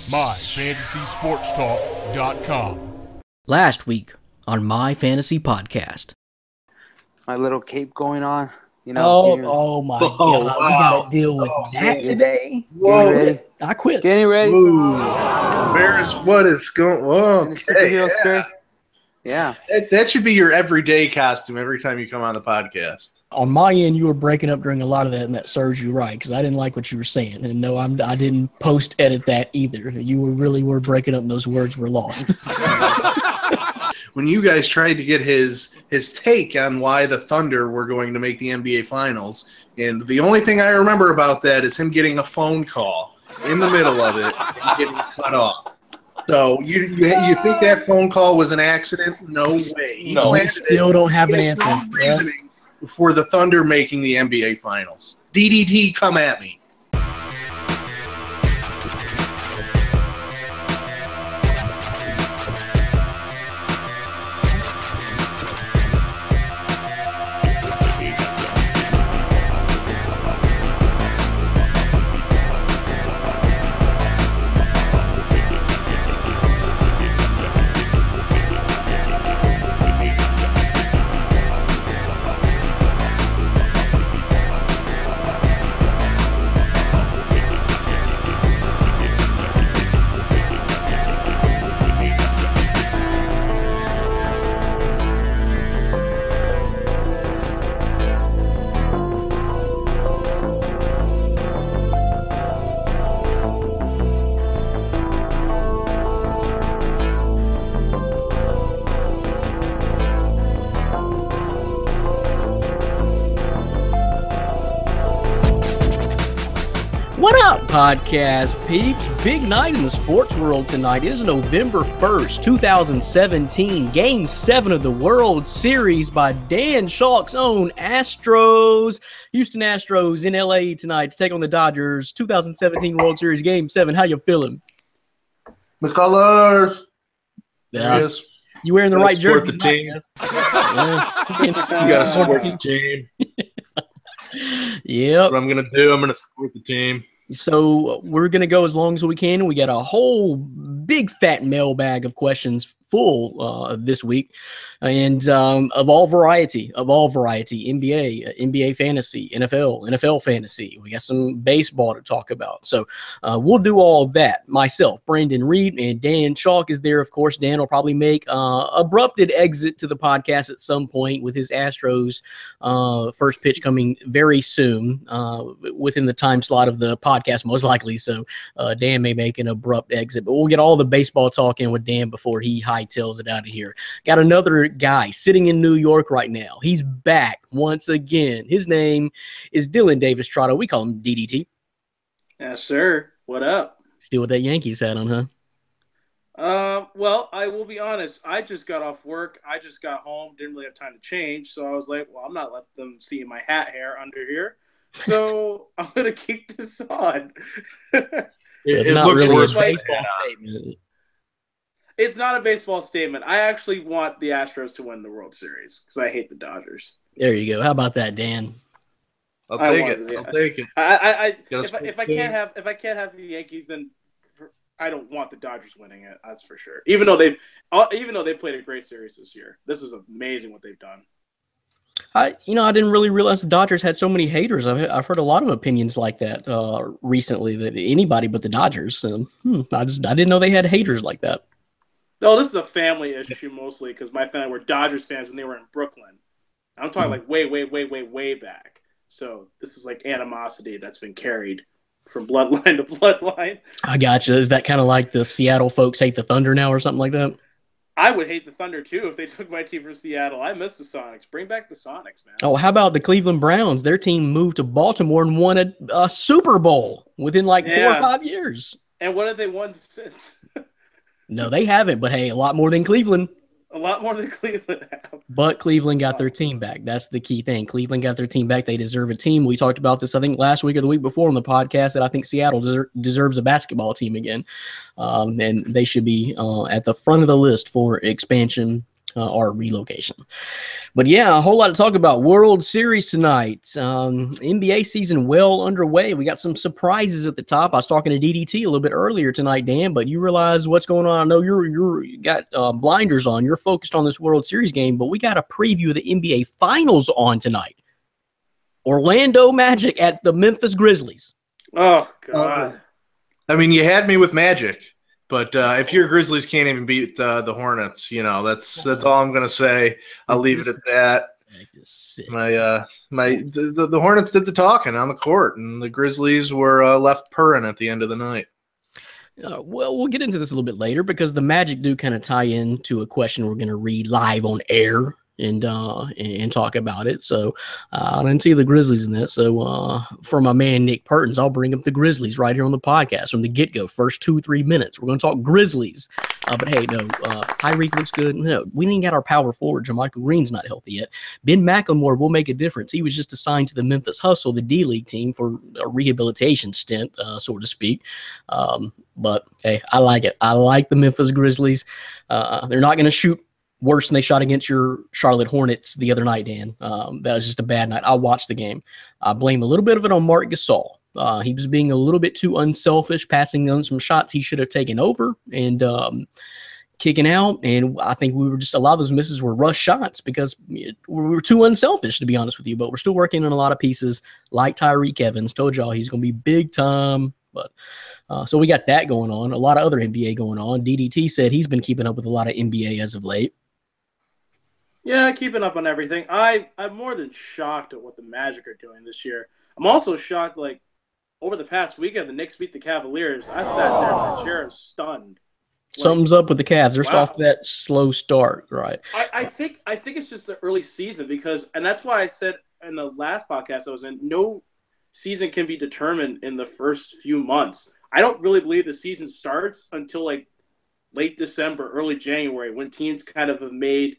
MyFantasySportsTalk.com. Last week on My Fantasy Podcast. My little cape going on, you know. Oh my God. Wow. We got to deal with that today. Getting ready. I quit. Getting ready. Where's what is going on? In the superhero spirit. Yeah. That should be your everyday costume every time you come on the podcast. On my end, you were breaking up during a lot of that, and that serves you right because I didn't like what you were saying. And no, I didn't post-edit that either. You really were breaking up and those words were lost. When you guys tried to get his take on why the Thunder were going to make the NBA Finals, and the only thing I remember about that is him getting a phone call in the middle of it and getting cut off. So you think that phone call was an accident? No way. No, we still don't have an answer. No reasoning for the Thunder making the NBA Finals. DDT, come at me. What up, podcast peeps? Big night in the sports world tonight. It is November 1st, 2017. Game 7 of the World Series by Dan Schalk's own Astros. Houston Astros in LA tonight to take on the Dodgers. 2017 World Series Game 7. How you feeling? The colors. Yeah. Yes. You wearing the right Support jersey? the team. Yeah. You gotta support the team. Yep. What I'm gonna do, I'm gonna support the team. So we're going to go as long as we can. We got a whole big fat mailbag of questions full this week, and of all variety, NBA, NBA fantasy, NFL fantasy. We got some baseball to talk about. So we'll do all that. Myself, Brandon Reed, and Dan Schalk is there. Of course, Dan will probably make abrupted exit to the podcast at some point with his Astros first pitch coming very soon within the time slot of the podcast, most likely. So Dan may make an abrupt exit, but we'll get all the baseball talk in with Dan before he hightails it out of here. Got another guy sitting in New York right now. He's back once again. His name is Dylan Davis Trotto. We call him DDT. Yes, sir. What up? Still with that Yankees hat on, huh? Well, I will be honest. I just got off work. I just got home. Didn't really have time to change. So I was like, well, I'm not letting them see my hat hair under here. So I'm going to keep this on. It not looks really worse. a baseball statement. It's not a baseball statement. I actually want the Astros to win the World Series because I hate the Dodgers. There you go. How about that, Dan? I'll take it. I'll take it. If I can't have the Yankees, then I don't want the Dodgers winning it. That's for sure. Even though they played a great series this year, this is amazing what they've done. I didn't really realize the Dodgers had so many haters. I've heard a lot of opinions like that recently. That anybody but the Dodgers. I didn't know they had haters like that. No, this is a family issue mostly because my family were Dodgers fans when they were in Brooklyn. I'm talking like way back. So this is like animosity that's been carried from bloodline to bloodline. I gotcha. Is that kind of like the Seattle folks hate the Thunder now or something like that? I would hate the Thunder too if they took my team from Seattle. I miss the Sonics. Bring back the Sonics, man. Oh, how about the Cleveland Browns? Their team moved to Baltimore and won a Super Bowl within 4 or 5 years. And what have they won since? No, they haven't. But hey, a lot more than Cleveland. A lot more than Cleveland have. But Cleveland got their team back. That's the key thing. Cleveland got their team back. They deserve a team. We talked about this, I think, last week or the week before on the podcast that I think Seattle deserves a basketball team again. And they should be at the front of the list for expansion or relocation. But yeah, a whole lot to talk about. World Series tonight. NBA season well underway. We got some surprises at the top. I was talking to DDT a little bit earlier tonight, Dan, but you realize what's going on. I know you got blinders on. You're focused on this World Series game, but we got a preview of the NBA Finals on tonight. Orlando Magic at the Memphis Grizzlies. Oh, God. I mean, you had me with Magic. But if your Grizzlies can't even beat the Hornets, that's all I'm gonna say. I'll leave it at that. The Hornets did the talking on the court, and the Grizzlies were left purring at the end of the night. Well, we'll get into this a little bit later because the Magic do kind of tie into a question we're going to read live on air and talk about it. So I didn't see the Grizzlies in that. So for my man Nick Pertins, I'll bring up the Grizzlies right here on the podcast from the get-go. First 2-3 minutes, we're going to talk Grizzlies. But hey, no, Tyreek looks good. No, we didn't get our power forward. JaMychal Green's not healthy yet. Ben McLemore will make a difference. He was just assigned to the Memphis Hustle, the D-League team, for a rehabilitation stint, so to speak. But hey, I like it. I like the Memphis Grizzlies. They're not going to shoot worse than they shot against your Charlotte Hornets the other night, Dan. That was just a bad night. I watched the game. I blame a little bit of it on Marc Gasol. He was being a little bit too unselfish, passing on some shots he should have taken over and kicking out. And I think we were just, a lot of those misses were rush shots because we were too unselfish, to be honest with you. But we're still working on a lot of pieces like Tyreke Evans. Told y'all he's going to be big time. But so we got that going on. A lot of other NBA going on. DDT said he's been keeping up with a lot of NBA as of late. Yeah, keeping up on everything. I'm more than shocked at what the Magic are doing this year. I'm also shocked, like, over the past weekend, the Knicks beat the Cavaliers. I sat there in my chair stunned. Something's up with the Cavs. They're off that slow start, right? I think it's just the early season because, and that's why I said in the last podcast I was in, no season can be determined in the first few months. I don't really believe the season starts until like late December, early January, when teams kind of have made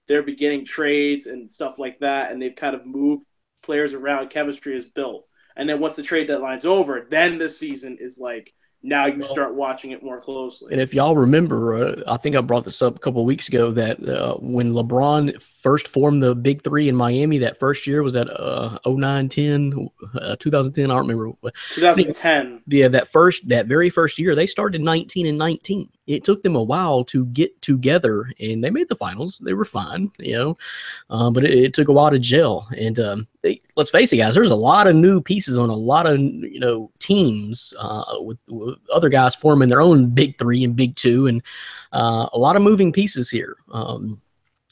their beginning trades and stuff like that, and they've kind of moved players around. Chemistry is built. And then once the trade deadline's over, then the season is like, now you start watching it more closely. And if y'all remember, I think I brought this up a couple of weeks ago, that when LeBron first formed the Big Three in Miami, that first year was at 2010, I don't remember. 2010. Yeah, that very first year, they started 19-19. It took them a while to get together, and they made the finals. They were fine, but it took a while to gel. And let's face it, guys, there's a lot of new pieces on a lot of teams with other guys forming their own Big Three and Big Two, and a lot of moving pieces here.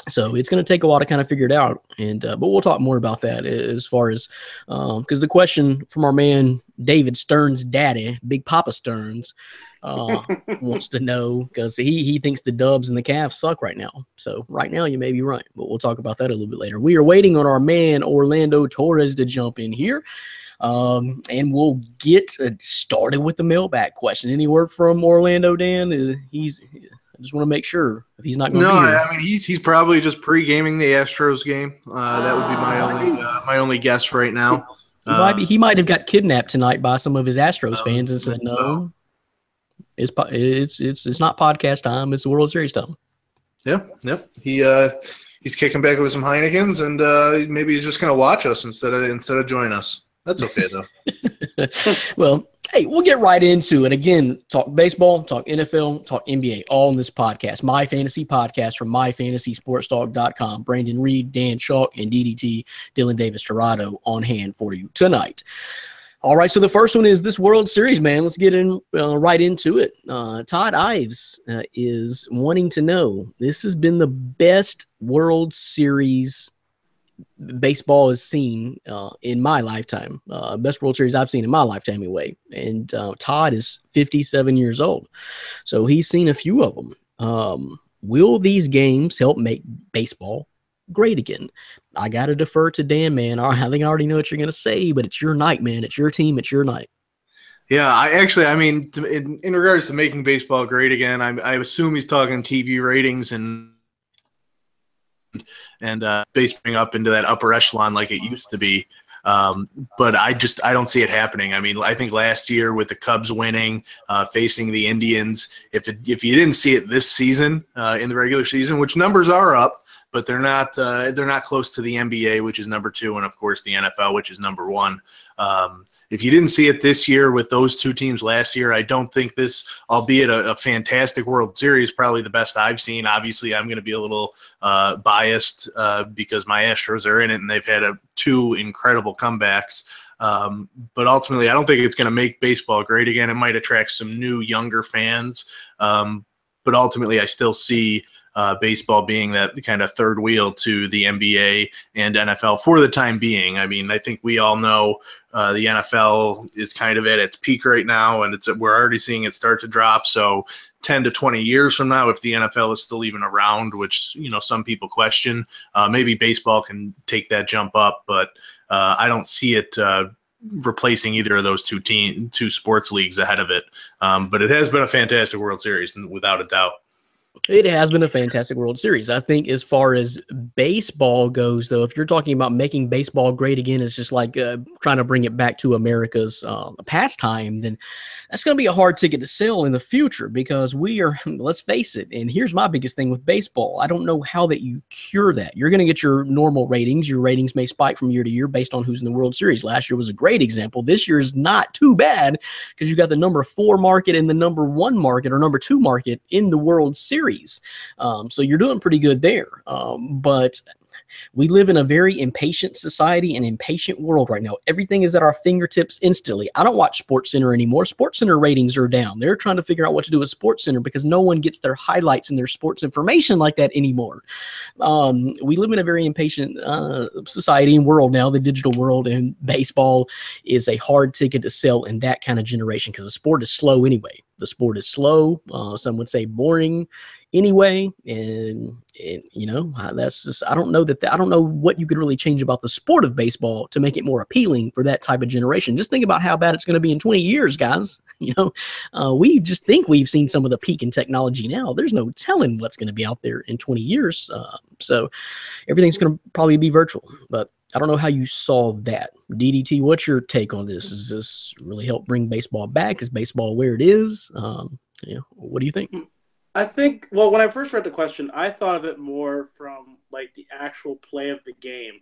So it's going to take a while to kind of figure it out, and but we'll talk more about that as far as because the question from our man David Stern's daddy, Big Papa Stearns, wants to know because he thinks the Dubs and the Cavs suck right now. So right now you may be right, but we'll talk about that a little bit later. We are waiting on our man Orlando Torres to jump in here. And we'll get started with the mailbag question. Any word from Orlando, Dan? I just want to make sure if he's not going to be here. I mean, he's probably just pre-gaming the Astros game. That would be my only guess right now. He might have got kidnapped tonight by some of his Astros fans and said, no, it's not podcast time. It's World Series time. Yep. He's kicking back with some Heinekens, and maybe he's just going to watch us instead of join us. That's okay, though. Well, hey, we'll get right into it. Again, talk baseball, talk NFL, talk NBA, all in this podcast. My Fantasy Podcast from MyFantasySportsTalk.com. Brandon Reed, Dan Chalk, and DDT, Dylan Davis-Torado on hand for you tonight. All right, so the first one is this World Series, man. Let's get right into it. Todd Ives is wanting to know, this has been the best World Series baseball has seen in my lifetime. Best World Series I've seen in my lifetime anyway. And Todd is 57 years old. So he's seen a few of them. Will these games help make baseball great again? I got to defer to Dan, man. I think I already know what you're going to say, but it's your night, man. It's your team. It's your night. Yeah, I mean, in regards to making baseball great again, I assume he's talking TV ratings and baseball up into that upper echelon like it used to be. But I don't see it happening. I mean, I think last year with the Cubs winning, facing the Indians, if you didn't see it this season in the regular season, which numbers are up, but they're not close to the NBA, which is number 2, and of course the NFL, which is number 1. If you didn't see it this year with those two teams last year, I don't think this, albeit a fantastic World Series, probably the best I've seen. Obviously, I'm going to be a little biased because my Astros are in it, and they've had 2 incredible comebacks. But ultimately, I don't think it's going to make baseball great again. It might attract some new, younger fans. But ultimately, I still see baseball being that kind of third wheel to the NBA and NFL for the time being. I mean, I think we all know the NFL is kind of at its peak right now, and we're already seeing it start to drop. So 10 to 20 years from now, if the NFL is still even around, which, some people question, maybe baseball can take that jump up, but I don't see it replacing either of those two sports leagues ahead of it. But it has been a fantastic World Series, without a doubt. It has been a fantastic World Series. I think as far as baseball goes, though, if you're talking about making baseball great again, it's just like trying to bring it back to America's pastime, then that's going to be a hard ticket to sell in the future because let's face it, and here's my biggest thing with baseball. I don't know how that you cure that. You're going to get your normal ratings. Your ratings may spike from year to year based on who's in the World Series. Last year was a great example. This year is not too bad because you got the number 4 market and the number 1 market or number 2 market in the World Series. So you're doing pretty good there. But we live in a very impatient society and impatient world right now. Everything is at our fingertips instantly. I don't watch SportsCenter anymore. SportsCenter ratings are down. They're trying to figure out what to do with SportsCenter because no one gets their highlights and their sports information like that anymore. We live in a very impatient society and world now, the digital world, and baseball is a hard ticket to sell in that kind of generation because the sport is slow anyway. The sport is slow. Some would say boring anyway. And that's just, I don't know what you could really change about the sport of baseball to make it more appealing for that type of generation. Just think about how bad it's going to be in 20 years, guys. We just think we've seen some of the peak in technology now. There's no telling what's going to be out there in 20 years. So everything's going to probably be virtual, but I don't know how you solve that. DDT, what's your take on this? Does this really help bring baseball back? Is baseball where it is? What do you think? I think, well, when I first read the question, I thought of it more from like the actual play of the game.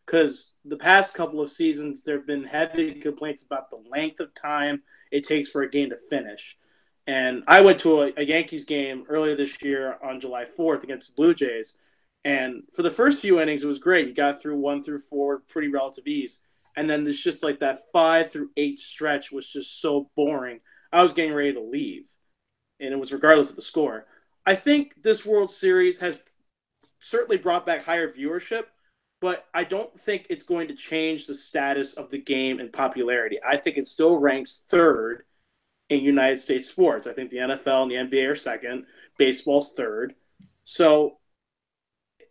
Because the past couple of seasons, there have been heavy complaints about the length of time it takes for a game to finish. And I went to a Yankees game earlier this year on July 4th against the Blue Jays. And for the first few innings, it was great. You got through 1 through 4, pretty relative ease. And then there's just like that 5 through 8 stretch was just so boring. I was getting ready to leave. And it was regardless of the score. I think this World Series has certainly brought back higher viewership, but I don't think it's going to change the status of the game in popularity. I think it still ranks 3rd in United States sports. I think the NFL and the NBA are 2nd. Baseball's 3rd. So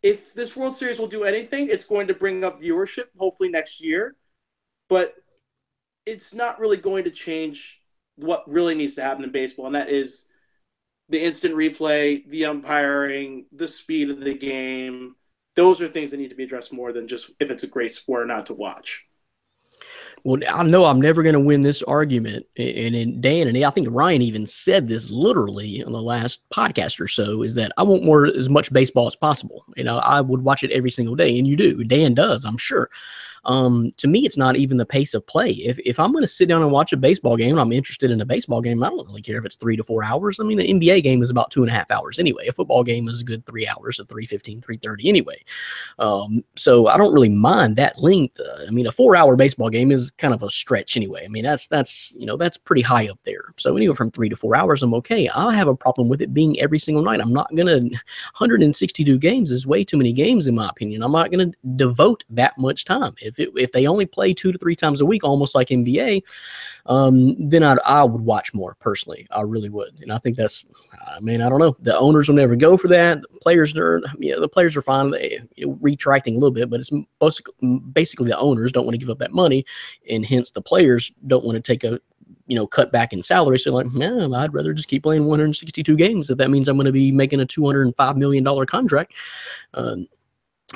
if this World Series will do anything, it's going to bring up viewership, hopefully next year. But it's not really going to change what really needs to happen in baseball, and that is the instant replay, the umpiring, the speed of the game. Those are things that need to be addressed more than just if it's a great sport or not to watch. Well, I know I'm never going to win this argument. And Dan, and I think Ryan even said this literally on the last podcast or so, is that I want as much baseball as possible. I would watch it every single day, and you do. Dan does, I'm sure. To me, it's not even the pace of play. If I'm going to sit down and watch a baseball game and I'm interested in a baseball game, I don't really care if it's 3 to 4 hours. I mean, an NBA game is about 2.5 hours anyway. A football game is a good 3 hours at 3:15, 3:30 anyway. So I don't really mind that length. A 4-hour baseball game is kind of a stretch anyway. I mean, that's pretty high up there. So anywhere from 3 to 4 hours, I'm okay. I have a problem with it being every single night. I'm not going to, 162 games is way too many games in my opinion. I'm not going to devote that much time. If they only play 2 to 3 times a week, almost like NBA, then I would watch more personally. I really would. And I think that's, I don't know. The owners will never go for that. The players are fine. They, retracting a little bit, but it's basically the owners don't want to give up that money, and hence the players don't want to take a cut back in salary. So I'd rather just keep playing 162 games if that means I'm going to be making a $205 million contract.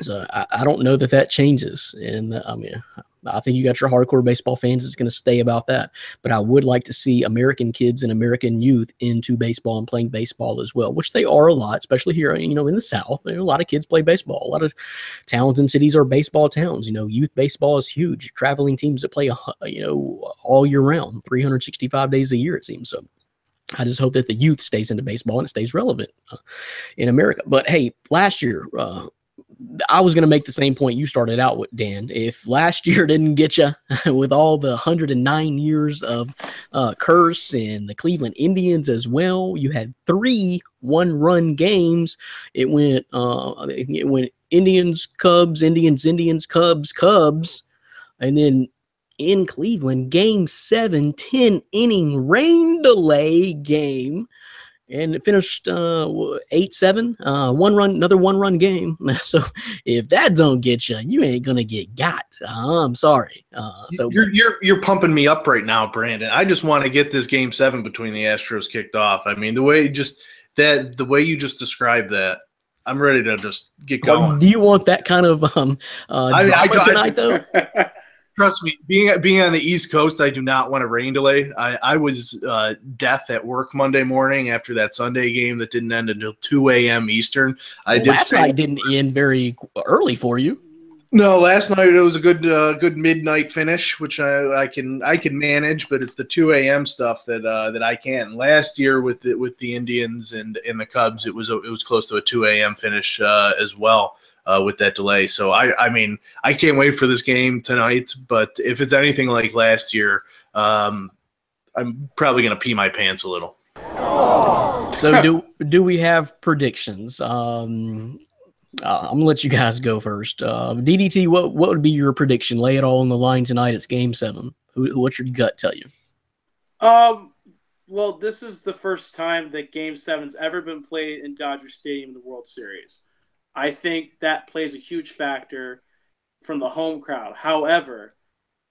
So I don't know that changes. And I mean, I think you got your hardcore baseball fans. It's going to stay about that. But I would like to see American kids and American youth into baseball and playing baseball as well, which they are a lot, especially here, in the South. There are a lot of kids play baseball. A lot of towns and cities are baseball towns. Youth baseball is huge. Traveling teams that play, all year round, 365 days a year, it seems. So I just hope that the youth stays into baseball and it stays relevant in America. But hey, last year, I was going to make the same point you started out with, Dan. If last year didn't get you with all the 109 years of curse and the Cleveland Indians as well, you had 3 one-run games. It went Indians, Cubs, Indians, Cubs, Cubs, and then in Cleveland, Game 7, 10-inning rain delay game. And it finished 8-7, another one-run game. So if that don't get you, you ain't gonna get got. I'm sorry. So you're pumping me up right now, Brandon. I just want to get this Game 7 between the Astros kicked off. I mean, the way you just described that, I'm ready to just get going. Do you want that kind of drama tonight, though? Trust me, being on the East Coast, I do not want a rain delay. I was death at work Monday morning after that Sunday game that didn't end until 2 a.m. Eastern. Last night didn't end very early for you. No, last night it was a good midnight finish, which I can manage, but it's the 2 a.m. stuff that I can't. Last year with the Indians and the Cubs, it was close to a 2 a.m. finish as well. With that delay. So, I mean, I can't wait for this game tonight, but if it's anything like last year, I'm probably going to pee my pants a little. So do we have predictions? I'm going to let you guys go first. DDT, what would be your prediction? Lay it all on the line tonight. It's Game 7. What's your gut tell you? Well, this is the first time that Game 7's ever been played in Dodger Stadium in the World Series. I think that plays a huge factor from the home crowd. However,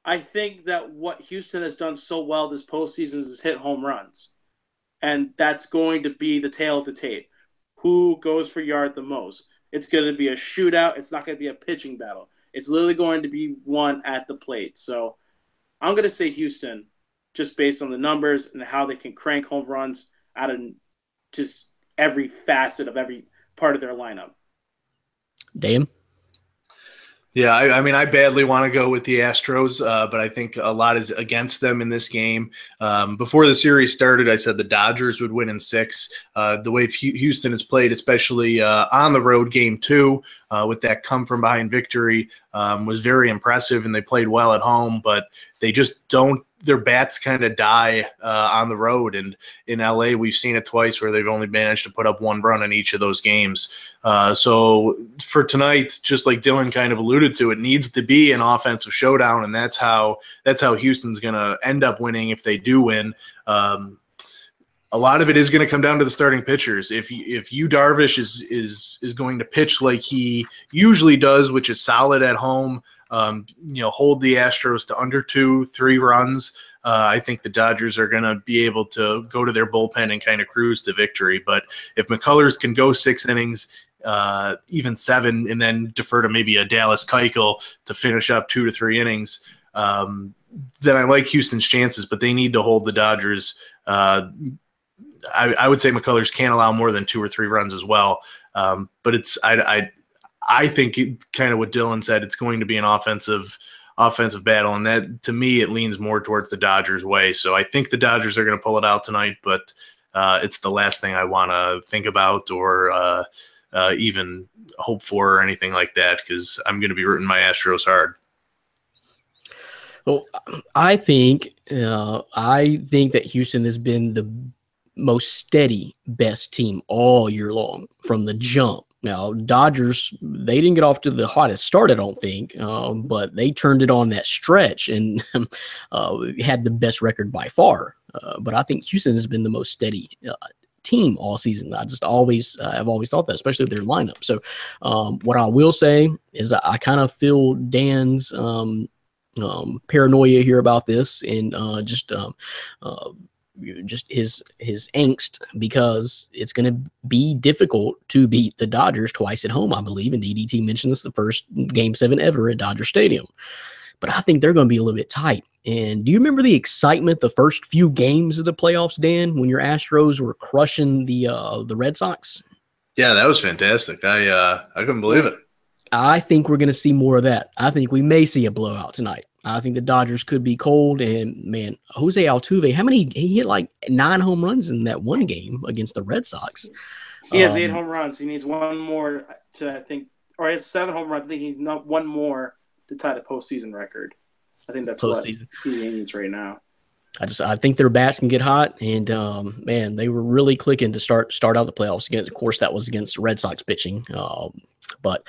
I think that what Houston has done so well this postseason is hit home runs. And that's going to be the tail of the tape. Who goes for yard the most? It's going to be a shootout. It's not going to be a pitching battle. It's literally going to be won at the plate. So I'm going to say Houston, just based on the numbers and how they can crank home runs out of just every facet of every part of their lineup. Damn. Yeah, I mean, I badly want to go with the Astros, but I think a lot is against them in this game. Before the series started, I said the Dodgers would win in 6. The way Houston has played, especially on the road Game 2, with that come-from-behind victory, was very impressive, and they played well at home, but they just don't. Their bats kind of die on the road, and in LA we've seen it twice where they've only managed to put up 1 run in each of those games. So for tonight, just like Dylan kind of alluded to, it needs to be an offensive showdown, and that's how Houston's going to end up winning if they do win. A lot of it is going to come down to the starting pitchers. If Yu Darvish is going to pitch like he usually does, which is solid at home, hold the Astros to under 2-3 runs, I think the Dodgers are going to be able to go to their bullpen and kind of cruise to victory. But if McCullers can go 6 innings, even 7, and then defer to maybe a Dallas Keuchel to finish up 2 to 3 innings, then I like Houston's chances, but they need to hold the Dodgers. I would say McCullers can't allow more than 2 or 3 runs as well. But I think kind of what Dylan said, it's going to be an offensive battle, and that to me it leans more towards the Dodgers' way. So I think the Dodgers are going to pull it out tonight, but it's the last thing I want to think about or even hope for or anything like that, because I'm going to be rooting my Astros hard. Well, I think that Houston has been the most steady, best team all year long from the jump. Now, Dodgers, they didn't get off to the hottest start, I don't think, but they turned it on that stretch and had the best record by far. But I think Houston has been the most steady team all season. I've always thought that, especially with their lineup. So what I will say is I kind of feel Dan's paranoia here about this, and just his angst, because it's going to be difficult to beat the Dodgers twice at home, I believe. And DDT mentioned this the first Game 7 ever at Dodger Stadium. But I think they're going to be a little bit tight. And do you remember the excitement the first few games of the playoffs, Dan, when your Astros were crushing the Red Sox? Yeah, that was fantastic. I couldn't believe it. I think we're going to see more of that. I think we may see a blowout tonight. I think the Dodgers could be cold. And, man, Jose Altuve, he hit like 9 home runs in that one game against the Red Sox. He has 8 home runs. He needs one more to, I think, or he has 7 home runs. I think he's not one more to tie the postseason record. I think that's what he needs right now. I think their bats can get hot, and man, they were really clicking to start out the playoffs. Again, of course, that was against Red Sox pitching, but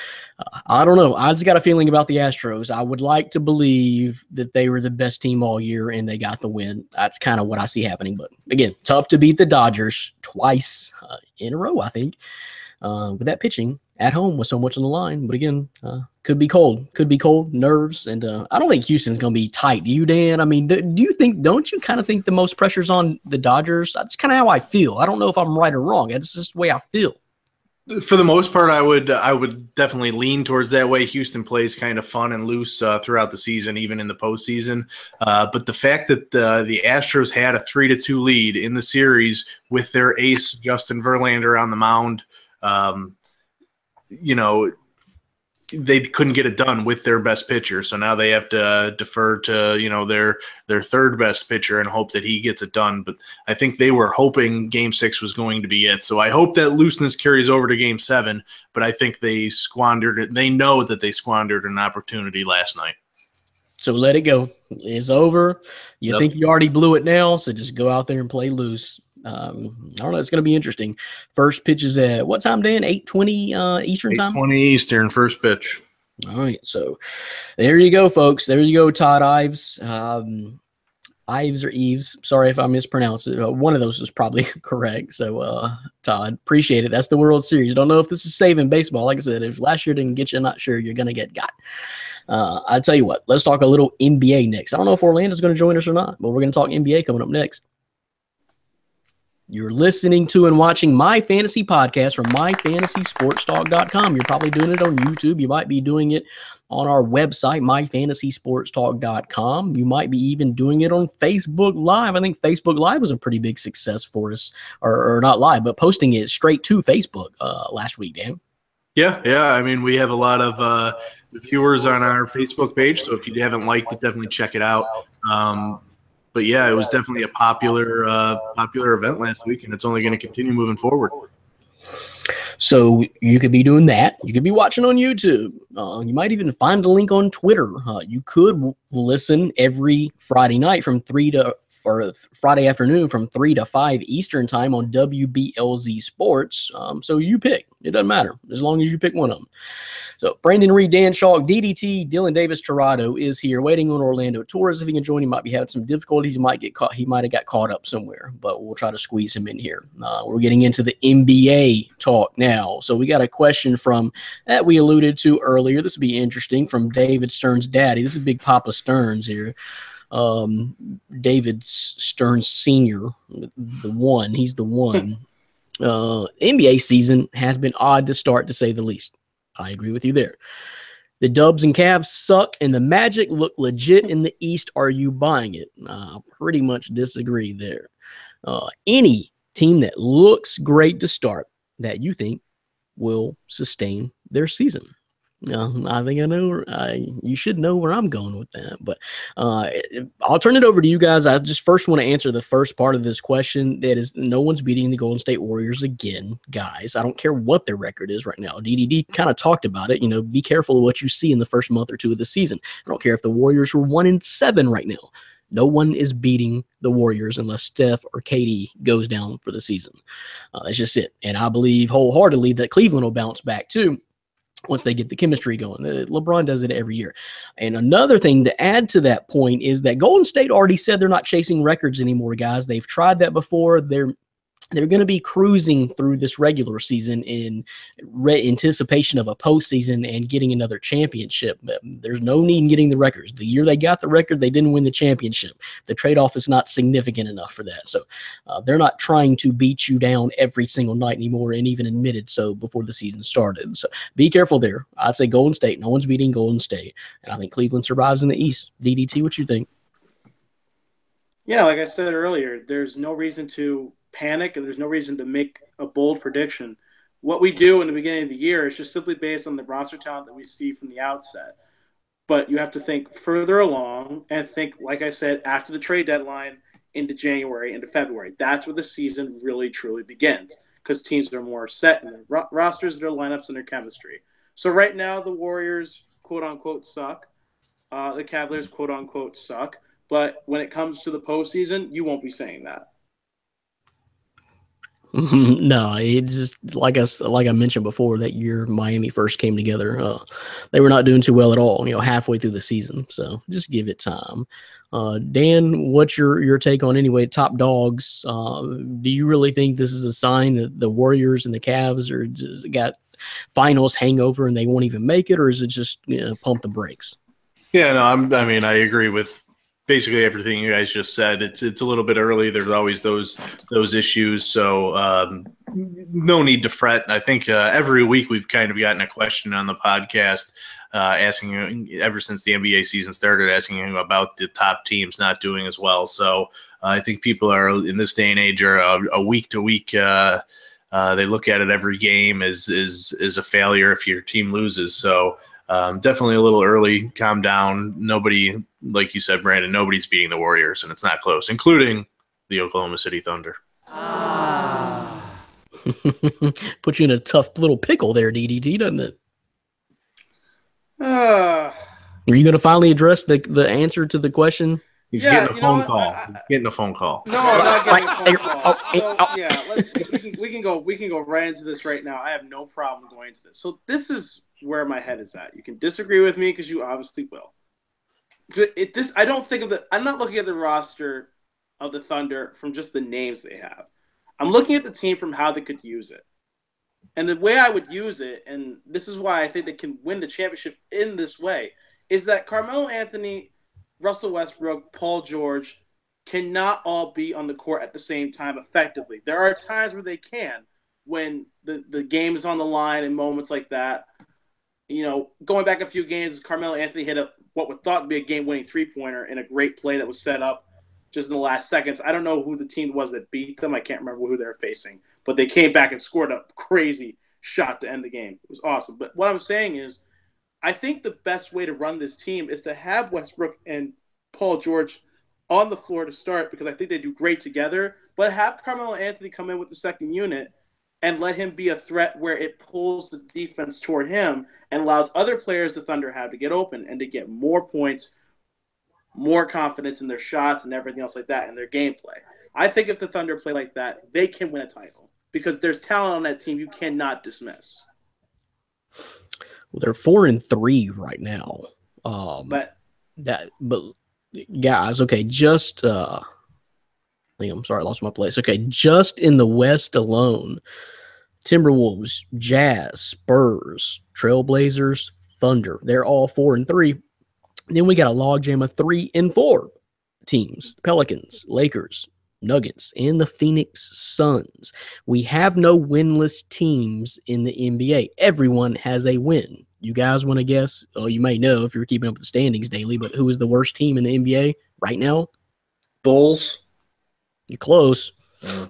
I don't know. I just got a feeling about the Astros. I would like to believe that they were the best team all year and they got the win. That's kind of what I see happening. But again, tough to beat the Dodgers twice in a row, I think, with that pitching at home with so much on the line. But again, could be cold, nerves. And I don't think Houston's going to be tight. Do you, Dan? I mean, don't you kind of think the most pressure's on the Dodgers? That's kind of how I feel. I don't know if I'm right or wrong. It's just the way I feel. For the most part, I would definitely lean towards that way. Houston plays kind of fun and loose throughout the season, even in the postseason. But the fact that the Astros had a 3-2 lead in the series with their ace Justin Verlander on the mound, they couldn't get it done with their best pitcher. So now they have to defer to, their third best pitcher and hope that he gets it done. But I think they were hoping Game 6 was going to be it. So I hope that looseness carries over to Game 7, but I think they squandered it. They know that they squandered an opportunity last night. So let it go. It's over. You think you already blew it now, so just go out there and play loose. I don't know. It's going to be interesting. First pitch is at what time, Dan? 8:20 Eastern time? 8:20 Eastern, first pitch. All right. So there you go, folks. There you go, Todd Ives. Ives or Eves. Sorry if I mispronounced it. One of those is probably correct. So, Todd, appreciate it. That's the World Series. Don't know if this is saving baseball. Like I said, if last year didn't get you, I'm not sure you're going to get got. I'll tell you what. Let's talk a little NBA next. I don't know if Orlando's going to join us or not, but we're going to talk NBA coming up next. You're listening to and watching My Fantasy Podcast from MyFantasySportsTalk.com. You're probably doing it on YouTube. You might be doing it on our website, MyFantasySportsTalk.com. You might be even doing it on Facebook Live. I think Facebook Live was a pretty big success for us, or not live, but posting it straight to Facebook last week, Dan. Yeah. I mean, we have a lot of viewers on our Facebook page, so if you haven't liked it, definitely check it out. But yeah, it was definitely a popular event last week, and it's only going to continue moving forward. So you could be doing that. You could be watching on YouTube. You might even find a link on Twitter. You could listen every Friday night Friday afternoon from 3 to 5 Eastern time on WBLZ Sports. So you pick. It doesn't matter as long as you pick one of them. So Brandon Reed, Dan Shaw, DDT, Dylan Davis Tirado is here waiting on Orlando Torres. If he can join, he might be having some difficulties. He might have got caught up somewhere, but we'll try to squeeze him in here. We're getting into the NBA talk now. So we got a question that we alluded to earlier. This will be interesting, from David Stern's daddy. This is Big Papa Stearns here. David Stearns Sr., he's the one. NBA season has been odd to start, to say the least. I agree with you there. The Dubs and Cavs suck, and the Magic look legit in the East. Are you buying it? I pretty much disagree there. Any team that looks great to start that you think will sustain their season? I think I know. You should know where I'm going with that. But I'll turn it over to you guys. I just first want to answer the first part of this question. That is, no one's beating the Golden State Warriors again, guys. I don't care what their record is right now. DDD kind of talked about it. Be careful of what you see in the first month or two of the season. I don't care if the Warriors were 1-7 right now. No one is beating the Warriors unless Steph or KD goes down for the season. That's just it. And I believe wholeheartedly that Cleveland will bounce back too once they get the chemistry going. LeBron does it every year. And another thing to add to that point is that Golden State already said they're not chasing records anymore, guys. They've tried that before. they're going to be cruising through this regular season in anticipation of a postseason and getting another championship. There's no need in getting the records. The year they got the record, they didn't win the championship. The trade-off is not significant enough for that. So they're not trying to beat you down every single night anymore, and even admitted so before the season started. So be careful there. I'd say Golden State. No one's beating Golden State. And I think Cleveland survives in the East. DDT, what you think? Yeah, like I said earlier, there's no reason to panic and there's no reason to make a bold prediction. What we do in the beginning of the year is just simply based on the roster talent that we see from the outset. But you have to think further along and think, like I said, after the trade deadline into January, into February. That's where the season really, truly begins because teams are more set in their rosters, their lineups, and their chemistry. So right now, the Warriors, quote-unquote, suck. The Cavaliers, quote-unquote, suck. But when it comes to the postseason, you won't be saying that. No, it's just like I mentioned before, that year Miami first came together. They were not doing too well at all, halfway through the season. So just give it time. Dan, what's your take on anyway? Top dogs. Do you really think this is a sign that the Warriors and the Cavs are just got finals hangover and they won't even make it, or is it just pump the brakes? Yeah, no, I agree with basically everything you guys just said. It's a little bit early. There's always those issues, so no need to fret. I think every week we've kind of gotten a question on the podcast asking, ever since the NBA season started, asking about the top teams not doing as well. So I think people are in this day and age are a week to week. They look at it every game as a failure if your team loses. So definitely a little early. Calm down. Nobody, like you said, Brandon, nobody's beating the Warriors, and it's not close, including the Oklahoma City Thunder. Put you in a tough little pickle there, DDT, doesn't it? Uh, Are you going to finally address the answer to the question? He's Yeah, getting a you phone know call. what? He's getting a phone call. No, I'm not getting a phone call. So, Oh. yeah, we can go right into this right now. I have no problem going into this. So this is where my head is at. You can disagree with me because you obviously will. I don't think of I'm not looking at the roster of the Thunder from just the names they have. I'm looking at the team from how they could use it. And the way I would use it, and this is why I think they can win the championship in this way, is that Carmelo Anthony, Russell Westbrook, Paul George cannot all be on the court at the same time effectively. There are times where they can, when the game is on the line and moments like that. Going back a few games, Carmelo Anthony hit what was thought to be a game-winning three-pointer in a great play that was set up just in the last seconds. I don't know who the team was that beat them. I can't remember who they were facing. But they came back and scored a crazy shot to end the game. It was awesome. But what I'm saying is, I think the best way to run this team is to have Westbrook and Paul George on the floor to start, because I think they do great together, but have Carmelo Anthony come in with the second unit and let him be a threat where it pulls the defense toward him and allows other players the Thunder have to get open and to get more points, more confidence in their shots and everything else like that in their gameplay. I think if the Thunder play like that, they can win a title because there's talent on that team you cannot dismiss. Well, they're 4-3 right now. But guys, okay, just I'm sorry, I lost my place. Okay, just in the West alone, Timberwolves, Jazz, Spurs, Trailblazers, Thunder, they're all 4-3. Then we got a logjam of 3 and 4 teams: Pelicans, Lakers, Nuggets, and the Phoenix Suns. We have no winless teams in the NBA. Everyone has a win. You guys want to guess? Oh, you may know if you're keeping up with the standings daily, but who is the worst team in the NBA right now? Bulls. You're close.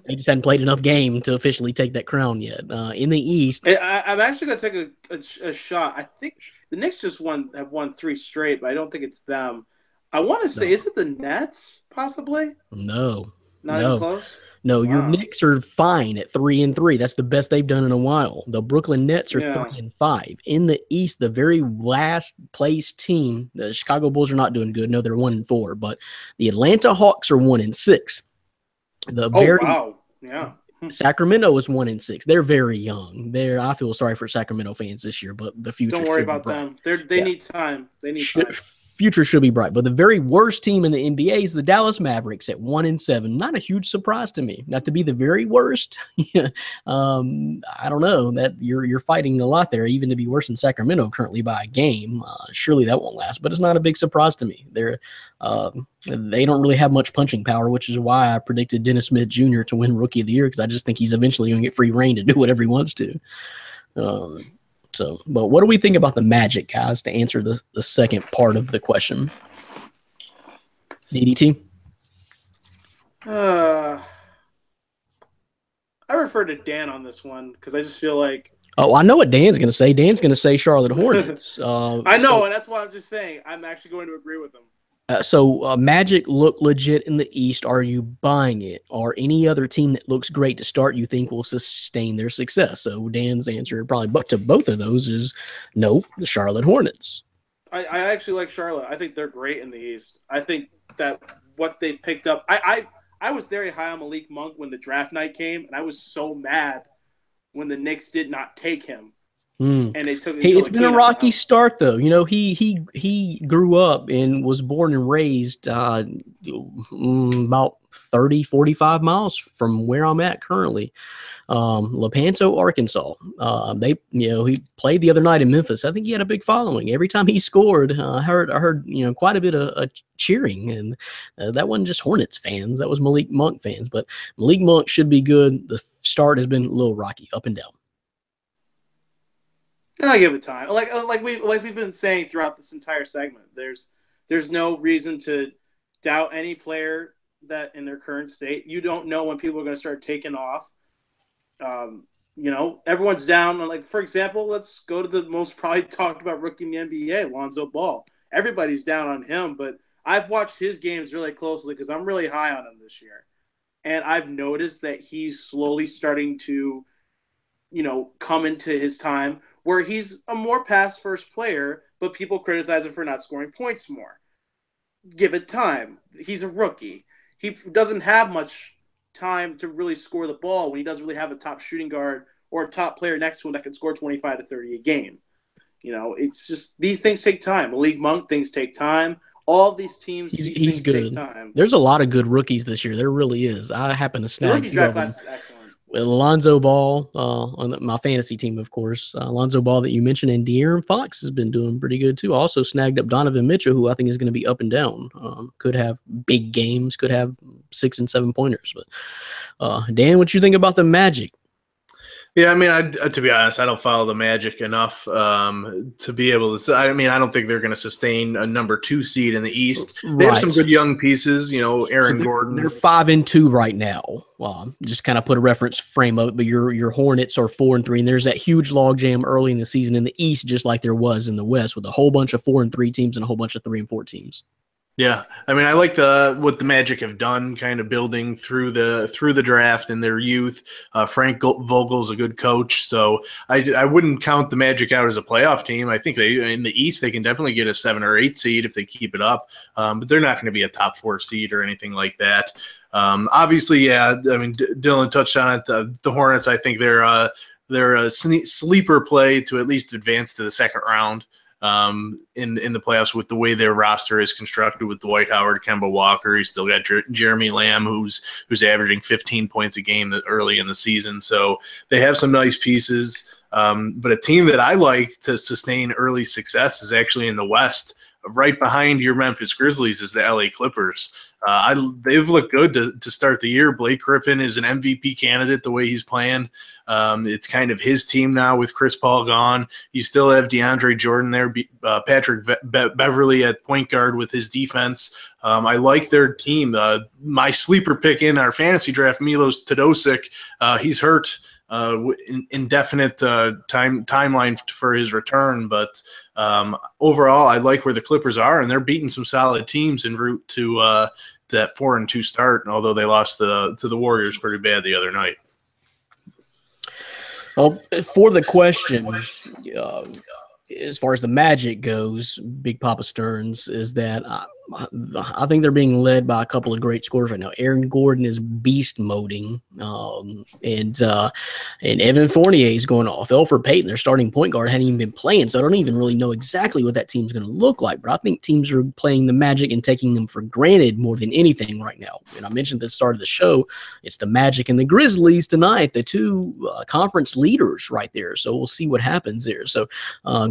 They just hadn't played enough game to officially take that crown yet. In the East, I'm actually going to take a shot. I think the Knicks have won 3 straight, but I don't think it's them. I want to say, is it the Nets, possibly? No. Not even close? No, Wow. Your Knicks are fine at 3-3. That's the best they've done in a while. The Brooklyn Nets are 3-5. In the East, the very last place team, the Chicago Bulls are not doing good. No, they're 1-4. But the Atlanta Hawks are 1-6. Wow. Yeah. Sacramento is 1-6. They're very young. I feel sorry for Sacramento fans this year, but the future. Don't worry about them. They need time. They need time. future should be bright. But the very worst team in the NBA is the Dallas Mavericks at 1-7. Not a huge surprise to me. Not to be the very worst. I don't know that you're fighting a lot there, even to be worse than Sacramento currently by a game. Surely that won't last. But it's not a big surprise to me. They don't really have much punching power, which is why I predicted Dennis Smith Jr. to win Rookie of the Year, because I just think he's eventually going to get free reign to do whatever he wants to. But what do we think about the Magic, guys, to answer the second part of the question? DDT? I refer to Dan on this one because I just feel like. Oh, I know what Dan's going to say. Dan's going to say Charlotte Hornets. I know, and that's why I'm just saying I'm actually going to agree with him. So Magic look legit in the East. Are you buying it? Or any other team that looks great to start you think will sustain their success? So Dan's answer probably to both of those is no, the Charlotte Hornets. I actually like Charlotte. I think they're great in the East. I think that what they picked up, I was very high on Malik Monk when the draft night came, and I was so mad when the Knicks did not take him. And it took. Hey, it's been a rocky start, though. You know, he grew up and was born and raised about 30, 45 miles from where I'm at currently, Lepanto, Arkansas. He played the other night in Memphis. I think he had a big following. Every time he scored, I heard quite a bit of cheering, and that wasn't just Hornets fans. That was Malik Monk fans. But Malik Monk should be good. The start has been a little rocky, up and down. And I give it time. Like we've been saying throughout this entire segment, there's no reason to doubt any player that in their current state. You don't know when people are going to start taking off. Everyone's down. Like, for example, let's go to the most probably talked about rookie in the NBA, Lonzo Ball. Everybody's down on him, but I've watched his games really closely because I'm really high on him this year. And I've noticed that he's slowly starting to, come into his time where he's a more pass-first player, but people criticize him for not scoring points more. Give it time. He's a rookie. He doesn't have much time to really score the ball when he doesn't really have a top shooting guard or a top player next to him that can score 25 to 30 a game. It's just these things take time. Malik Monk, things take time. All these teams, these things good. take time. There's a lot of good rookies this year. There really is. I happen to snag the rookie draft class is excellent. Alonzo Ball on my fantasy team, of course. Alonzo Ball that you mentioned, and De'Aaron Fox has been doing pretty good too. Also snagged up Donovan Mitchell, who I think is going to be up and down. Could have big games, could have 6 and 7 pointers. But Dan, what you think about the Magic? Yeah, I mean, to be honest, I don't follow the Magic enough to be able to. I don't think they're going to sustain a number 2 seed in the East. They have some good young pieces, Aaron Gordon. They're 5-2 right now. Well, just kind of put a reference frame of it, but your Hornets are 4-3, and there's that huge logjam early in the season in the East, just like there was in the West, with a whole bunch of 4-3 teams and a whole bunch of 3-4 teams. Yeah, I mean, I like what the Magic have done, kind of building through the draft and their youth. Frank Vogel's a good coach, so I wouldn't count the Magic out as a playoff team. I think in the East they can definitely get a 7 or 8 seed if they keep it up, but they're not going to be a top 4 seed or anything like that. Obviously, yeah, I mean, Dylan touched on it. The Hornets, I think they're a sleeper play to at least advance to the second round. In the playoffs with the way their roster is constructed with Dwight Howard, Kemba Walker. He's still got Jeremy Lamb, who's averaging 15 points a game early in the season. So they have some nice pieces. But a team that I like to sustain early success is actually in the West. Right behind your Memphis Grizzlies is the LA Clippers. They've looked good to start the year. Blake Griffin is an MVP candidate the way he's playing. It's kind of his team now with Chris Paul gone. You still have DeAndre Jordan there, Patrick Beverly at point guard with his defense. I like their team. My sleeper pick in our fantasy draft, Milos Teodosic, he's hurt. Indefinite timeline for his return, but overall, I like where the Clippers are, and they're beating some solid teams en route to that 4-2 start. Although they lost to the Warriors pretty bad the other night. Well, for the question, as far as the Magic goes, Big Papa Stearns, is that I think they're being led by a couple of great scorers right now. Aaron Gordon is beast moding, and Evan Fournier is going off. Elfrid Payton, their starting point guard, hadn't even been playing, so I don't even really know exactly what that team's going to look like. But I think teams are playing the Magic and taking them for granted more than anything right now. And I mentioned at the start of the show, it's the Magic and the Grizzlies tonight, the two conference leaders right there. So we'll see what happens there. So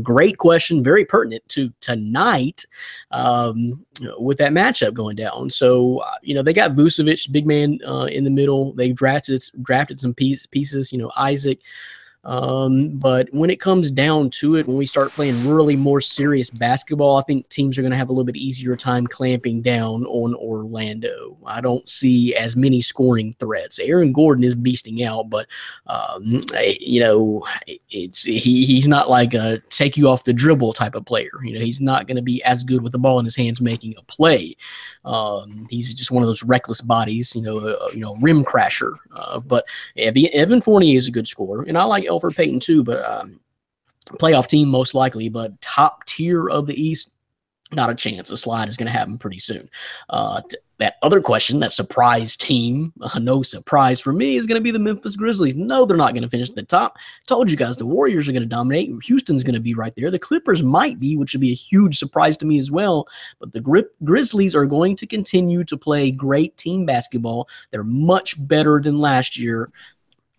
great question, very pertinent to tonight. With that matchup going down. So, they got Vucevic, big man in the middle. They drafted some pieces, Isaac. But when it comes down to it, when we start playing really more serious basketball, I think teams are going to have a little bit easier time clamping down on Orlando. I don't see as many scoring threats. Aaron Gordon is beasting out, but he's not like a take you off the dribble type of player. He's not going to be as good with the ball in his hands making a play. He's just one of those reckless bodies, rim crasher. But Evan Fournier is a good scorer, and I like Elfrid Payton too, but playoff team most likely, but top tier of the East, not a chance. A slide is going to happen pretty soon. That other question, that surprise team, no surprise for me, is going to be the Memphis Grizzlies. No, they're not going to finish at the top. Told you guys the Warriors are going to dominate. Houston's going to be right there. The Clippers might be, which would be a huge surprise to me as well. But the Grizzlies are going to continue to play great team basketball. They're much better than last year.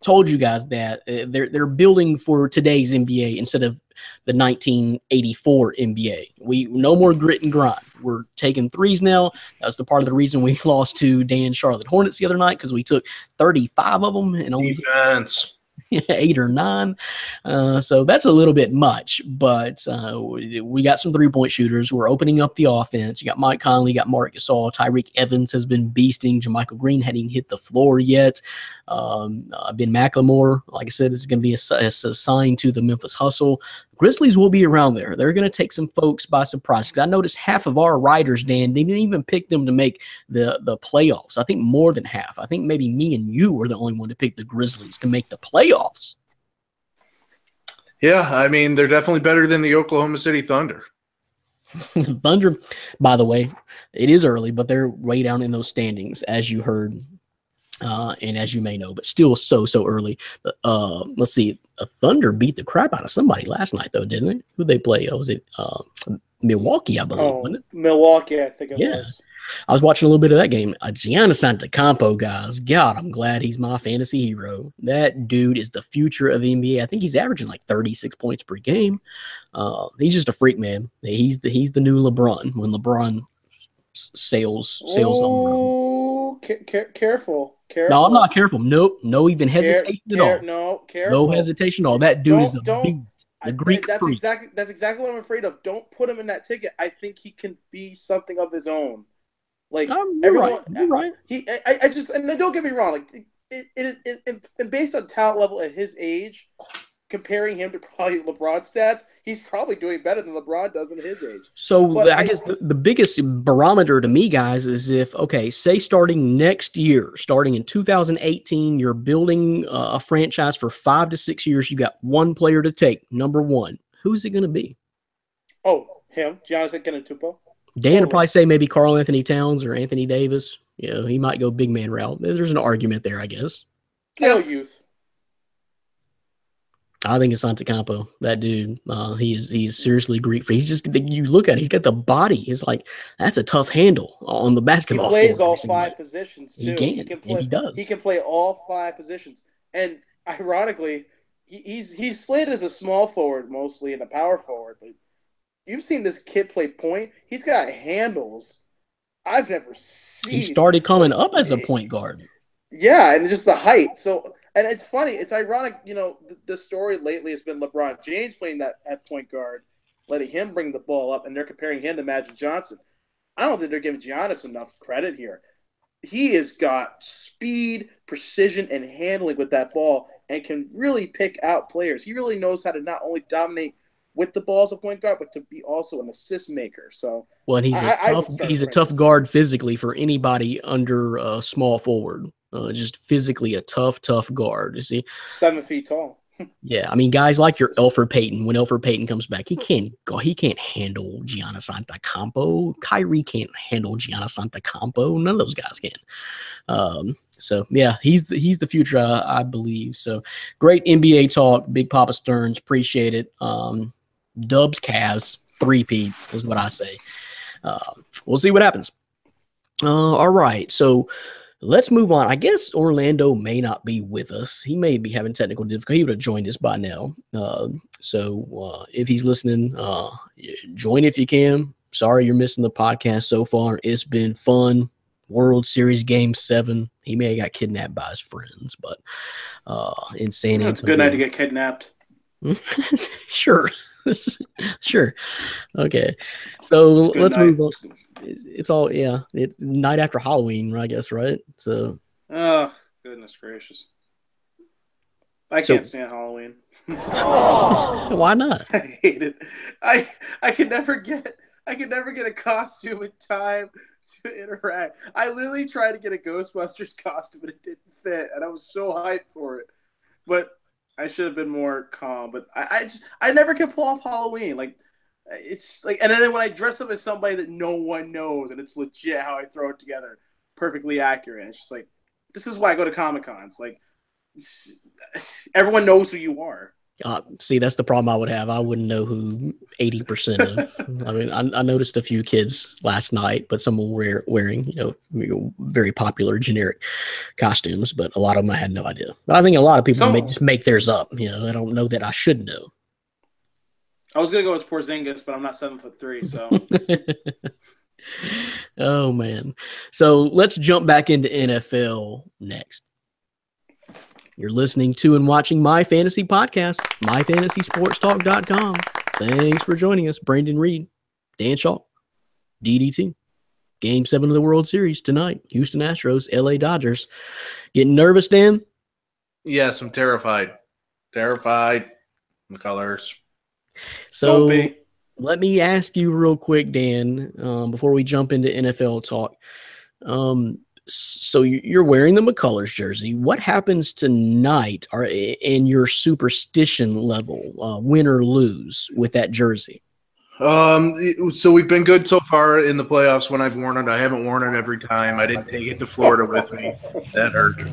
Told you guys that they're building for today's NBA instead of the 1984 NBA. We no more grit and grind. We're taking threes now. That was the part of the reason we lost to Dan Charlotte Hornets the other night, because we took 35 of them and only defense. 8 or 9. So that's a little bit much, but we got some three-point shooters. We're opening up the offense. You got Mike Conley, you got Marc Gasol. Tyreek Evans has been beasting. JaMychal Green hadn't hit the floor yet. Ben McLemore, like I said, is going to be a sign to the Memphis Hustle. Grizzlies will be around there. They're going to take some folks by surprise, because I noticed half of our writers, Dan, they didn't even pick them to make the playoffs. I think more than half. I think maybe me and you were the only one to pick the Grizzlies to make the playoffs. Yeah, I mean, they're definitely better than the Oklahoma City Thunder. Thunder, by the way, it is early, but they're way down in those standings, as you heard. And as you may know, but still so early. Let's see. The Thunder beat the crap out of somebody last night, though, didn't they? Who'd they play? Was it Milwaukee, I believe, wasn't it? Milwaukee, I think it was. I was watching a little bit of that game. Giannis Antetokounmpo, guys. God, I'm glad he's my fantasy hero. That dude is the future of the NBA. I think he's averaging like 36 points per game. He's just a freak, man. He's the new LeBron when LeBron sails on the road. Careful. No, I'm not careful. Nope. No even hesitation at all. No, careful. No hesitation at all. That dude is a Greek freak. That's exactly what I'm afraid of. Don't put him in that ticket. I think he can be something of his own. Like you're right. I just, and don't get me wrong. Like it based on talent level at his age, comparing him to probably LeBron's stats, he's probably doing better than LeBron does in his age. So I guess the biggest barometer to me, guys, is if, say starting next year, starting in 2018, you're building a franchise for 5 to 6 years. You got one player to take, number one. Who's it going to be? Oh, him, Giannis Antetokounmpo. Dan would probably say maybe Karl Anthony Towns or Anthony Davis. He might go big man route. There's an argument there, I guess. Youth. I think it's Antetokounmpo. That dude, he is seriously Greek. He's just, you look at it, he's got the body. He's like, that's a tough handle on the basketball. He plays all 5 positions too. He does. He can play all 5 positions. And ironically, he's slated as a small forward mostly and a power forward. But you've seen this kid play point. He's got handles I've never seen. He started coming up as a point guard. Yeah, and just the height. So. And it's funny, it's ironic, the story lately has been LeBron James playing that at point guard, letting him bring the ball up, and they're comparing him to Magic Johnson. I don't think they're giving Giannis enough credit here. He has got speed, precision, and handling with that ball and can really pick out players. He really knows how to not only dominate with the ball as a point guard, but to be also an assist maker. So, well, and he's a tough guard physically for anybody under small forward. Just physically a tough guard. You see, 7 feet tall. Yeah, I mean, guys like your Elfrid Payton. When Elfrid Payton comes back, he can't go. He can't handle Giannis Antetokounmpo. Kyrie can't handle Giannis Antetokounmpo. None of those guys can. So yeah, he's the future, I believe. So great NBA talk, Big Papa Stearns. Appreciate it. Dubs, Cavs, 3-peat is what I say. We'll see what happens. All right, so let's move on. I guess Orlando may not be with us. He may be having technical difficulty. He would have joined us by now. So if he's listening, join if you can. Sorry you're missing the podcast so far. It's been fun. World Series Game 7. He may have got kidnapped by his friends, but in San Antonio. It's a good night to get kidnapped. Sure. Sure. Okay. So let's move on. It's all, yeah. It's night after Halloween, I guess, right? So. Oh, goodness gracious. I can't stand Halloween. Why not? I hate it. I could never get a costume in time to interact. I literally tried to get a Ghostbusters costume, but it didn't fit, and I was so hyped for it. But I should have been more calm. But I never can pull off Halloween. Like, it's like, and then when I dress up as somebody that no one knows, and it's legit how I throw it together, perfectly accurate. It's just like, this is why I go to Comic-Cons. Like, everyone knows who you are. See, that's the problem I would have. I wouldn't know who 80% of. I mean, I noticed a few kids last night, but some were wearing, very popular generic costumes, but a lot of them I had no idea. But I think a lot of people may just make theirs up. They don't know that I should know. I was gonna go with Porzingis, but I'm not 7'3", so. Oh man! So let's jump back into NFL next. You're listening to and watching My Fantasy Podcast, myfantasysportstalk.com. Thanks for joining us, Brandon Reed, Dan Shaw, DDT. Game 7 of the World Series tonight. Houston Astros, LA Dodgers. Getting nervous, Dan? Yes, I'm terrified. Terrified. The colors. So let me ask you real quick, Dan, before we jump into NFL talk. So you're wearing the McCullers jersey. What happens tonight in your superstition level, win or lose, with that jersey? So we've been good so far in the playoffs when I've worn it. I haven't worn it every time. I didn't take it to Florida with me. That hurt.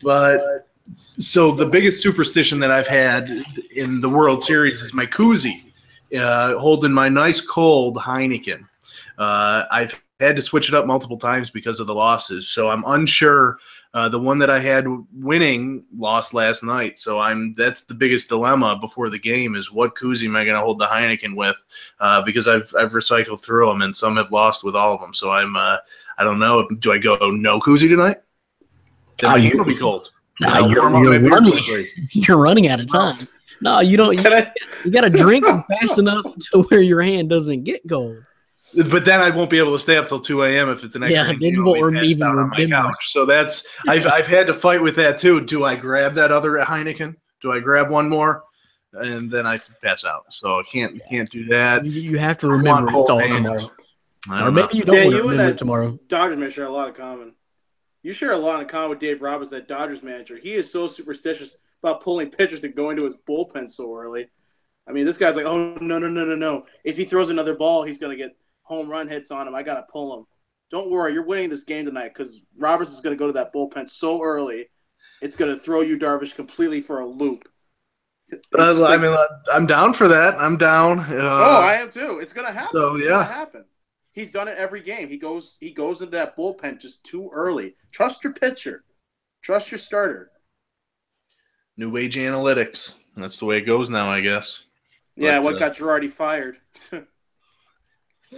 But so the biggest superstition that I've had in the World Series is my koozie, holding my nice cold Heineken. I've had to switch it up multiple times because of the losses, so I'm unsure. The one that I had winning lost last night, so that's the biggest dilemma before the game is what koozie am I going to hold the Heineken with, because I've recycled through them and some have lost with all of them. So I don't know. Do I go no koozie tonight? Then my hand will be cold. You're running out of time. No, you don't. You got to drink fast enough to where your hand doesn't get cold. But then I won't be able to stay up till 2 a.m. if it's an extra. Yeah, then you won't even on my couch. So that's I've had to fight with that too. Do I grab that other Heineken? Do I grab one more? And then I pass out. So I can't do that. You have to remember it's all tomorrow. Or maybe you don't want to remember it tomorrow. Dodgers may share a lot in common. You share a lot in common with Dave Roberts, that Dodgers manager. He is so superstitious about pulling pitchers and going to his bullpen so early. I mean, this guy's like, oh, no. If he throws another ball, he's going to get home run hits on him. I got to pull him. Don't worry. You're winning this game tonight because Roberts is going to go to that bullpen so early, it's going to throw you, Darvish, completely for a loop. I'm down for that. I'm down. I am too. It's going to happen. So, it's going to happen. He's done it every game. He goes into that bullpen just too early. Trust your pitcher. Trust your starter. New age analytics. That's the way it goes now, I guess. Yeah, what got Girardi fired?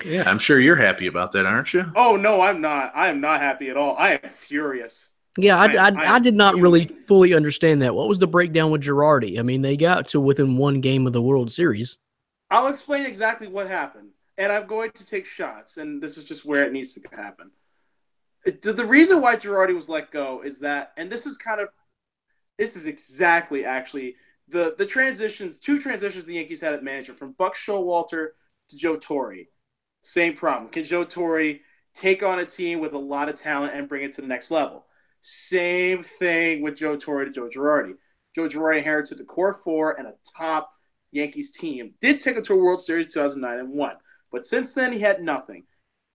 Yeah, I'm sure you're happy about that, aren't you? Oh, no, I'm not. I am not happy at all. I am furious. Yeah, I did not really fully understand that. What was the breakdown with Girardi? I mean, they got to within one game of the World Series. I'll explain exactly what happened. And I'm going to take shots, and this is just where it needs to happen. The reason why Girardi was let go is that, and this is exactly actually the two transitions the Yankees had at manager, from Buck Showalter to Joe Torre. Same problem. Can Joe Torre take on a team with a lot of talent and bring it to the next level? Same thing with Joe Torre to Joe Girardi. Joe Girardi inherited the core four and a top Yankees team. Did take it to a World Series in 2009 and won. But since then, he had nothing.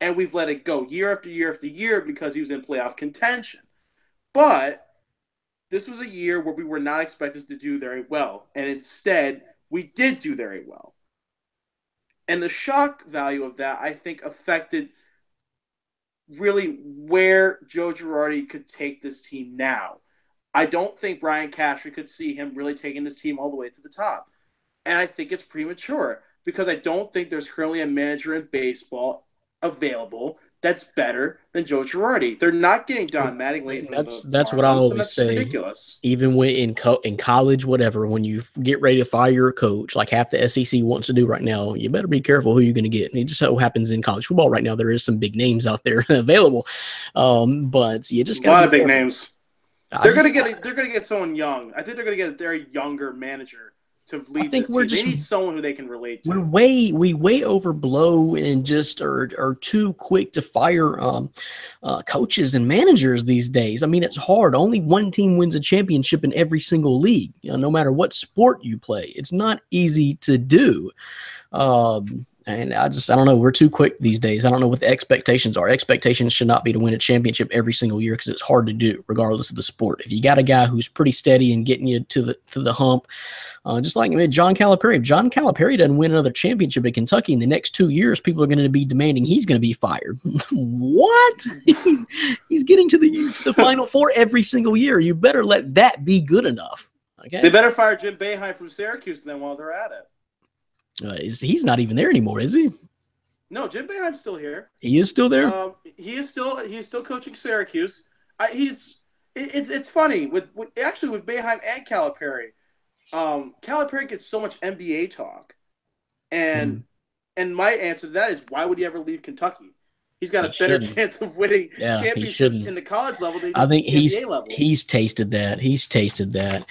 And we've let it go year after year after year because he was in playoff contention. But this was a year where we were not expected to do very well. And instead, we did do very well. And the shock value of that, I think, affected really where Joe Girardi could take this team now. I don't think Brian Cashman could see him really taking this team all the way to the top. And I think it's premature because I don't think there's currently a manager in baseball available that's better than Joe Girardi. They're not getting Don Mattingly. That's what I always say. Ridiculous. Even when in college, whatever, when you get ready to fire your coach, like half the SEC wants to do right now, you better be careful who you're going to get. And it just so happens in college football right now, there is some big names out there available, but you just got a lot of big names. They're going to get someone young. I think they're going to get a very younger manager to lead this team. They need someone who they can relate to. We way overblow and just are too quick to fire coaches and managers these days. I mean, it's hard. Only one team wins a championship in every single league, no matter what sport you play. It's not easy to do. And I don't know. We're too quick these days. I don't know what the expectations are. Expectations should not be to win a championship every single year because it's hard to do regardless of the sport. If you got a guy who's pretty steady and getting you to the hump, just like John Calipari. If John Calipari doesn't win another championship at Kentucky in the next 2 years, people are going to be demanding he's going to be fired. What? He's getting to the Final Four every single year. You better let that be good enough. Okay. They better fire Jim Boeheim from Syracuse then while they're at it. He's not even there anymore, is he? No, Jim Boeheim's still here. He is still there. He's still coaching Syracuse. It's funny with Boeheim and Calipari. Calipari gets so much NBA talk, and my answer to that is why would he ever leave Kentucky? He's got a better chance of winning championships in the college level than I think the NBA level. He's tasted that.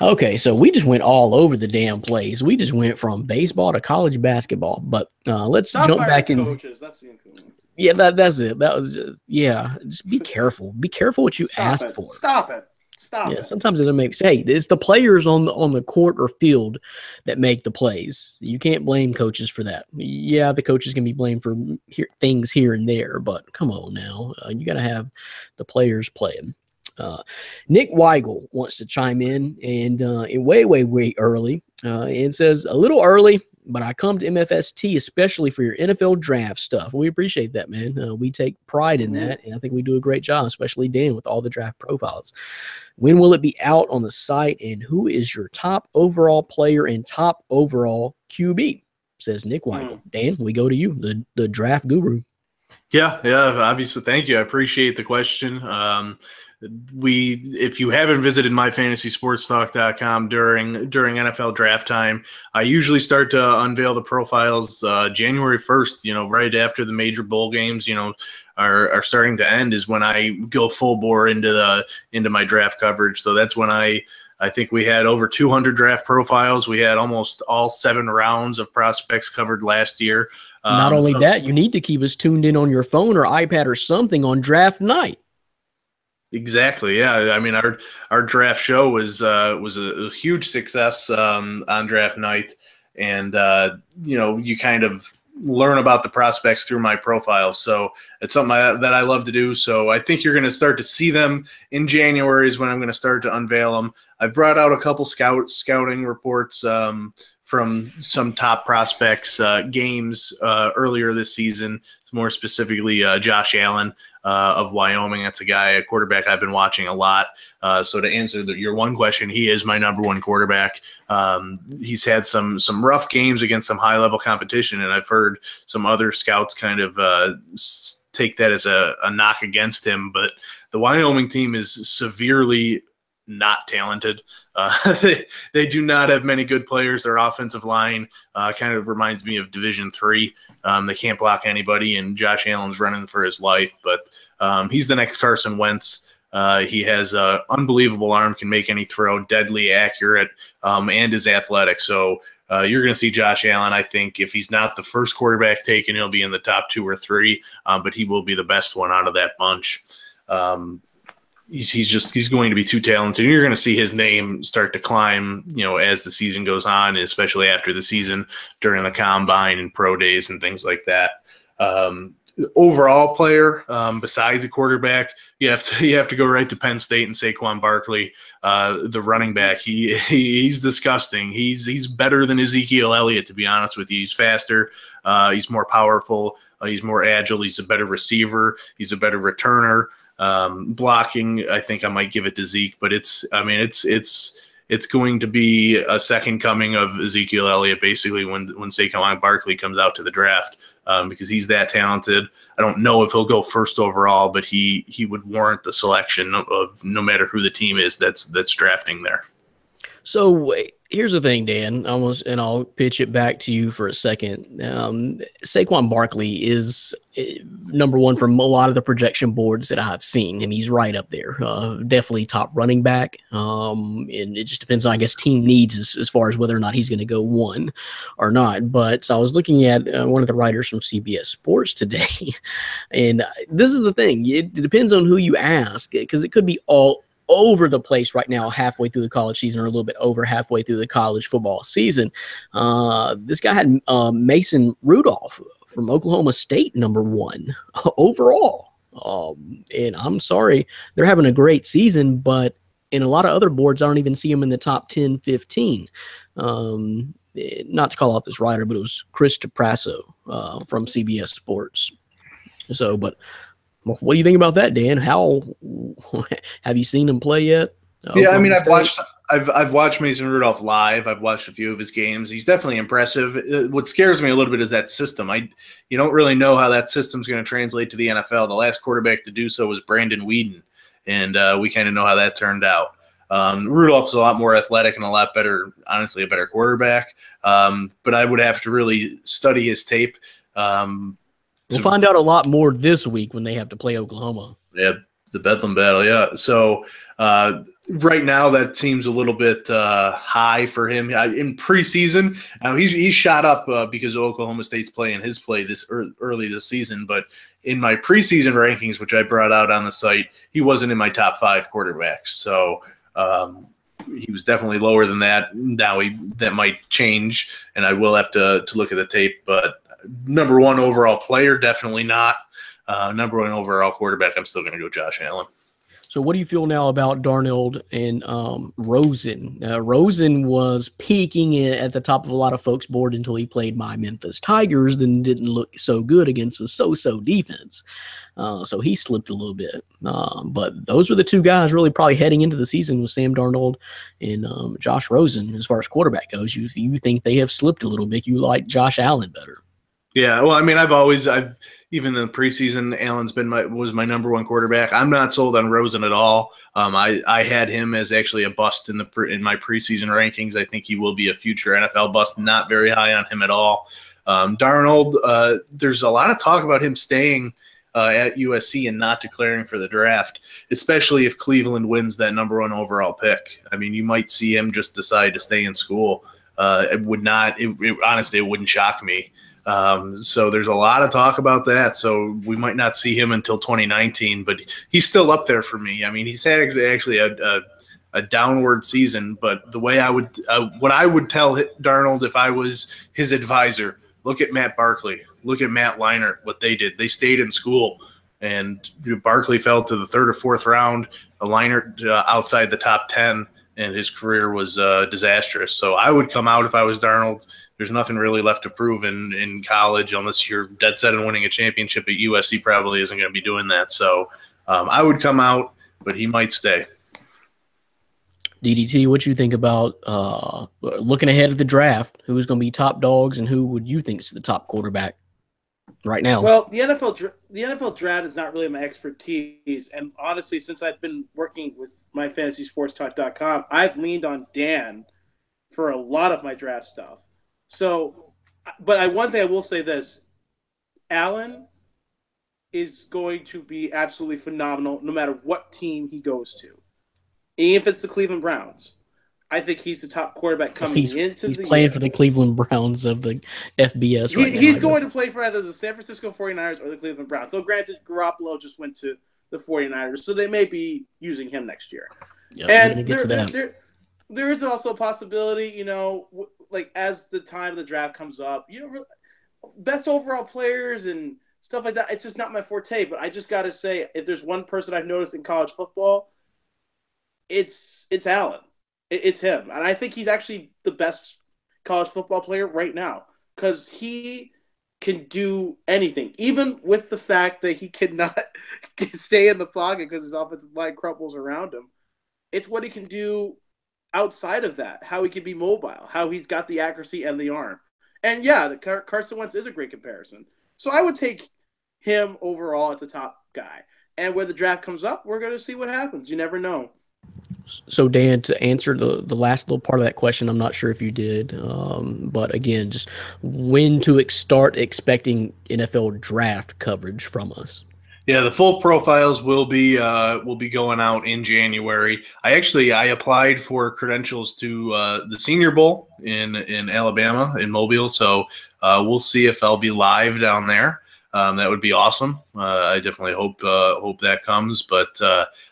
Okay, so we just went all over the damn place. We just went from baseball to college basketball. But let's jump back in. Coaches. That's the thing. Yeah, that's it. That was just be careful. Be careful what you ask for. Stop it. Yeah, sometimes it doesn't make sense. Hey, it's the players on the court or field that make the plays. You can't blame coaches for that. Yeah, the coaches can be blamed for things here and there, but come on now. You got to have the players playing. Nick Weigel wants to chime in, and way early, and says, a little early, but I come to MFST especially for your NFL draft stuff. We appreciate that, man. We take pride in that, and I think we do a great job, especially Dan with all the draft profiles. When will it be out on the site, and who is your top overall player and top overall QB? Says Nick Weigel. Dan, we go to you, the draft guru. Yeah, obviously. Thank you. I appreciate the question. If you haven't visited myfantasysportstalk.com during NFL draft time, I usually start to unveil the profiles January 1st, right after the major bowl games, are starting to end is when I go full bore into my draft coverage. So that's when I think we had over 200 draft profiles. We had almost all 7 rounds of prospects covered last year. Not only that, you need to keep us tuned in on your phone or iPad or something on draft night. Exactly. Yeah. I mean, our draft show was a huge success on draft night, and you kind of learn about the prospects through my profile. So it's something that I love to do. So I think you're going to start to see them in January is when I'm going to start to unveil them. I've brought out a couple scouting reports from some top prospects games earlier this season, more specifically Josh Allen of Wyoming. That's a quarterback I've been watching a lot. So to answer your one question, he is my number one quarterback. He's had some rough games against some high-level competition, and I've heard some other scouts kind of take that as a knock against him. But the Wyoming team is severely not talented. They do not have many good players. Their offensive line kind of reminds me of Division III. They can't block anybody, and Josh Allen's running for his life. But he's the next Carson Wentz. He has an unbelievable arm, can make any throw, deadly accurate, and is athletic. So you're going to see Josh Allen. I think if he's not the first quarterback taken, he'll be in the top 2 or 3, but he will be the best one out of that bunch. he's going to be too talented. You're going to see his name start to climb, as the season goes on, especially after the season during the combine and pro days and things like that. Overall player, besides a quarterback, you have to go right to Penn State and Saquon Barkley, the running back. He's disgusting. He's better than Ezekiel Elliott, to be honest with you. He's faster. He's more powerful. He's more agile. He's a better receiver. He's a better returner. Blocking, I think I might give it to Zeke, but it's going to be a second coming of Ezekiel Elliott, basically, when Saquon Barkley comes out to the draft, because he's that talented. I don't know if he'll go first overall, but he would warrant the selection of no matter who the team is that's drafting there. So here's the thing, Dan, and I'll pitch it back to you for a second. Saquon Barkley is number one from a lot of the projection boards that I've seen, and he's right up there. Definitely top running back. And it just depends on, I guess, team needs as far as whether or not he's going to go one or not. But so I was looking at one of the writers from CBS Sports today, and this is the thing. It depends on who you ask, because it could be all over the place right now, halfway through the college season, or a little bit over halfway through the college football season. This guy had Mason Rudolph from Oklahoma State, number one overall. And I'm sorry, they're having a great season, but in a lot of other boards, I don't even see him in the top 10, 15. Not to call out this writer, but it was Chris DePrasso from CBS Sports. So, but what do you think about that, Dan? How have you seen him play yet? Yeah, I mean, I've watched Mason Rudolph live. I've watched a few of his games. He's definitely impressive. What scares me a little bit is that system. You don't really know how that system's going to translate to the NFL. The last quarterback to do so was Brandon Weeden, and we kind of know how that turned out. Rudolph's a lot more athletic and a lot better, honestly, a better quarterback. But I would have to really study his tape. We'll find out a lot more this week when they have to play Oklahoma. Yeah, the Bedlam battle, yeah. So right now that seems a little bit high for him. In preseason, now he's shot up because Oklahoma State's playing his play this early this season. But in my preseason rankings, which I brought out on the site, he wasn't in my top 5 quarterbacks. So he was definitely lower than that. Now that might change, and I will have to look at the tape. But number 1 overall player, definitely not. Number 1 overall quarterback, I'm still going to go Josh Allen. So what do you feel now about Darnold and Rosen? Rosen was peaking at the top of a lot of folks' board until he played my Memphis Tigers, then didn't look so good against a so-so defense. So he slipped a little bit. But those were the 2 guys really probably heading into the season with Sam Darnold and Josh Rosen. As far as quarterback goes, you think they have slipped a little bit. You like Josh Allen better. Yeah, well, I mean, I've even in the preseason, Allen's was my number 1 quarterback. I'm not sold on Rosen at all. I had him as actually a bust in my preseason rankings. I think he will be a future NFL bust. Not very high on him at all. Darnold, there's a lot of talk about him staying at USC and not declaring for the draft, especially if Cleveland wins that number 1 overall pick. I mean, you might see him just decide to stay in school. Honestly, it wouldn't shock me. So there's a lot of talk about that. So we might not see him until 2019, but he's still up there for me. I mean, he's had actually a downward season, but the way what I would tell Darnold if I was his advisor, look at Matt Barkley, look at Matt Leinart, what they did. They stayed in school, and Barkley fell to the 3rd or 4th round. Leinart outside the top 10, and his career was disastrous. So I would come out if I was Darnold. There's nothing really left to prove in college unless you're dead set on winning a championship at USC. Probably isn't going to be doing that. So I would come out, but he might stay. DDT, what you think about looking ahead of the draft? Who's going to be top dogs, and who would you think is the top quarterback right now? Well, the NFL draft is not really my expertise, and honestly, since I've been working with myfantasysportstalk.com, I've leaned on Dan for a lot of my draft stuff. So, but one thing I will say this, Allen is going to be absolutely phenomenal no matter what team he goes to. Even if it's the Cleveland Browns. I think he's the top quarterback coming into the year. He's playing for the Cleveland Browns of the FBS right now. He's going to play for either the San Francisco 49ers or the Cleveland Browns. So granted, Garoppolo just went to the 49ers, so they may be using him next year. Yep, And there is also a possibility, like as the time of the draft comes up, best overall players and stuff like that. It's just not my forte. But I just got to say, if there's one person I've noticed in college football, it's Allen. It's him, and I think he's actually the best college football player right now because he can do anything, even with the fact that he cannot stay in the pocket because his offensive line crumbles around him. It's what he can do outside of that, how he can be mobile, how he's got the accuracy and the arm. And yeah, Carson Wentz is a great comparison. So I would take him overall as a top guy. And when the draft comes up, we're going to see what happens. You never know. So, Dan, to answer the last little part of that question, I'm not sure if you did, but again, just when to start expecting NFL draft coverage from us. Yeah, the full profiles will be going out in January. I applied for credentials to the Senior Bowl in Alabama in Mobile, so we'll see if I'll be live down there. That would be awesome. I definitely hope that comes, but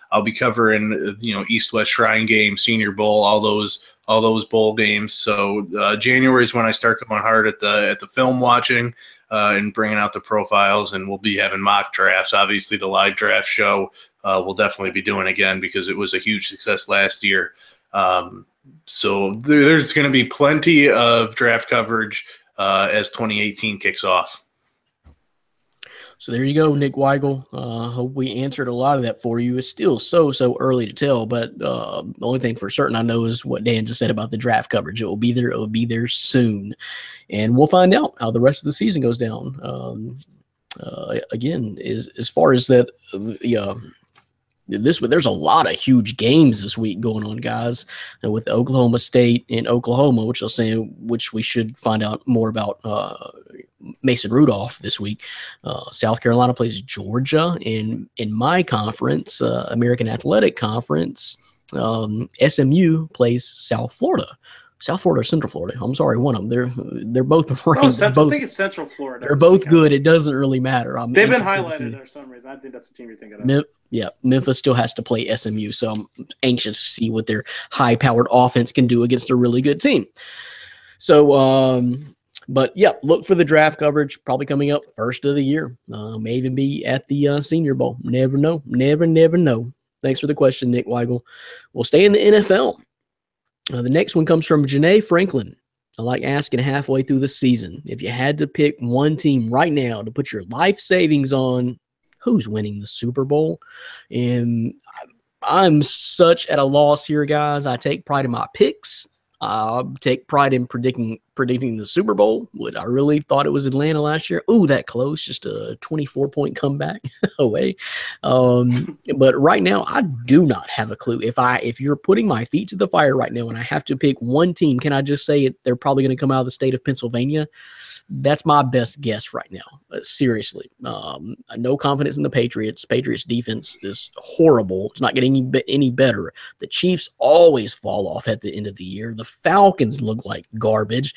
I'll be covering East-West Shrine Game, Senior Bowl, all those bowl games. So January is when I start going hard at the film watching and bringing out the profiles, and we'll be having mock drafts. Obviously, the live draft show we'll definitely be doing again because it was a huge success last year. So there's going to be plenty of draft coverage as 2018 kicks off. So there you go, Nick Weigel. Hope we answered a lot of that for you. It's still so early to tell, but the only thing for certain I know is what Dan just said about the draft coverage. It will be there. It will be there soon, and we'll find out how the rest of the season goes down. Again, as far as that, there's a lot of huge games this week going on, guys, with Oklahoma State and Oklahoma, which we should find out more about. Mason Rudolph this week. South Carolina plays Georgia. In my conference, American Athletic Conference, SMU plays South Florida. South Florida or Central Florida? I'm sorry, one of them. They're both ranked. I think it's Central Florida. They're both good. It doesn't really matter. They've been highlighted for some reason. I think that's the team you're thinking of. Yeah, Memphis still has to play SMU, so I'm anxious to see what their high-powered offense can do against a really good team. So, but yeah, look for the draft coverage probably coming up first of the year. May even be at the Senior Bowl. Never know. Never know. Thanks for the question, Nick Weigel. We'll stay in the NFL. The next one comes from Janae Franklin. I like asking halfway through the season, if you had to pick one team right now to put your life savings on, who's winning the Super Bowl? And I'm such at a loss here, guys. I take pride in my picks. Take pride in predicting the Super Bowl. I really thought it was Atlanta last year. Ooh, that close, just a 24-point comeback away. But right now, I do not have a clue. If you're putting my feet to the fire right now and I have to pick one team, can I just say they're probably going to come out of the state of Pennsylvania? That's my best guess right now. Seriously. No confidence in the Patriots. Patriots defense is horrible. It's not getting any better. The Chiefs always fall off at the end of the year. The Falcons look like garbage.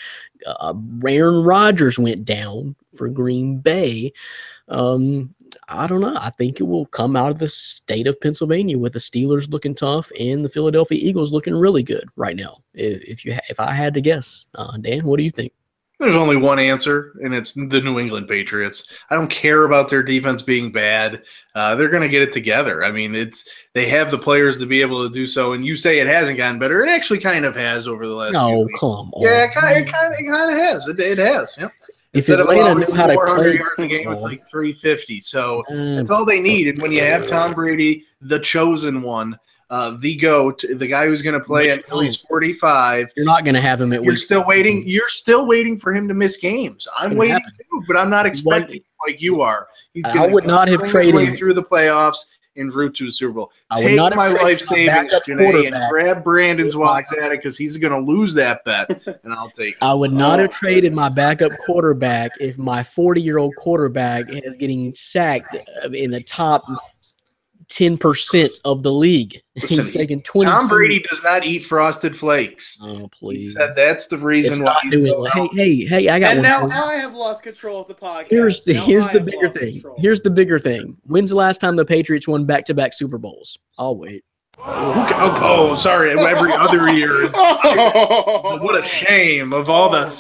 Aaron Rodgers went down for Green Bay. I don't know. I think it will come out of the state of Pennsylvania with the Steelers looking tough and the Philadelphia Eagles looking really good right now. If I had to guess, Dan, what do you think? There's only one answer, and it's the New England Patriots. I don't care about their defense being bad. They're going to get it together. I mean, they have the players to be able to do so, and you say it hasn't gotten better. It actually kind of has over the last few weeks. Come on. Yeah, it kind of has. It has, yeah. If Atlanta knew how to play yards a game, it's like 350. So that's all they need. And when you have Tom Brady, the chosen one, the GOAT, the guy who's going to play until he's 45. You're not going to have him at You're still waiting. You're still waiting for him to miss games. I'm waiting too, but I'm not expecting like you are. He's I would not have traded through the playoffs en route to the Super Bowl. Take my life savings, Janae, and grab Brandon's while he's at it because he's going to lose that bet, and I'll take it. I would not have traded my backup quarterback if my 40-year-old quarterback is getting sacked in the top 10% of the league. Listen, He's taking 20. Tom Brady does not eat Frosted Flakes. Oh, He please. said that's the reason It's why not he's doing so well. out. Hey, I got And one. now for you. I have lost control of the podcast. Here's the Now I have bigger lost thing. control. Here's the bigger thing. When's the last time the Patriots won back-to-back Super Bowls? I'll wait. Oh, sorry. Every other year. What a shame of all the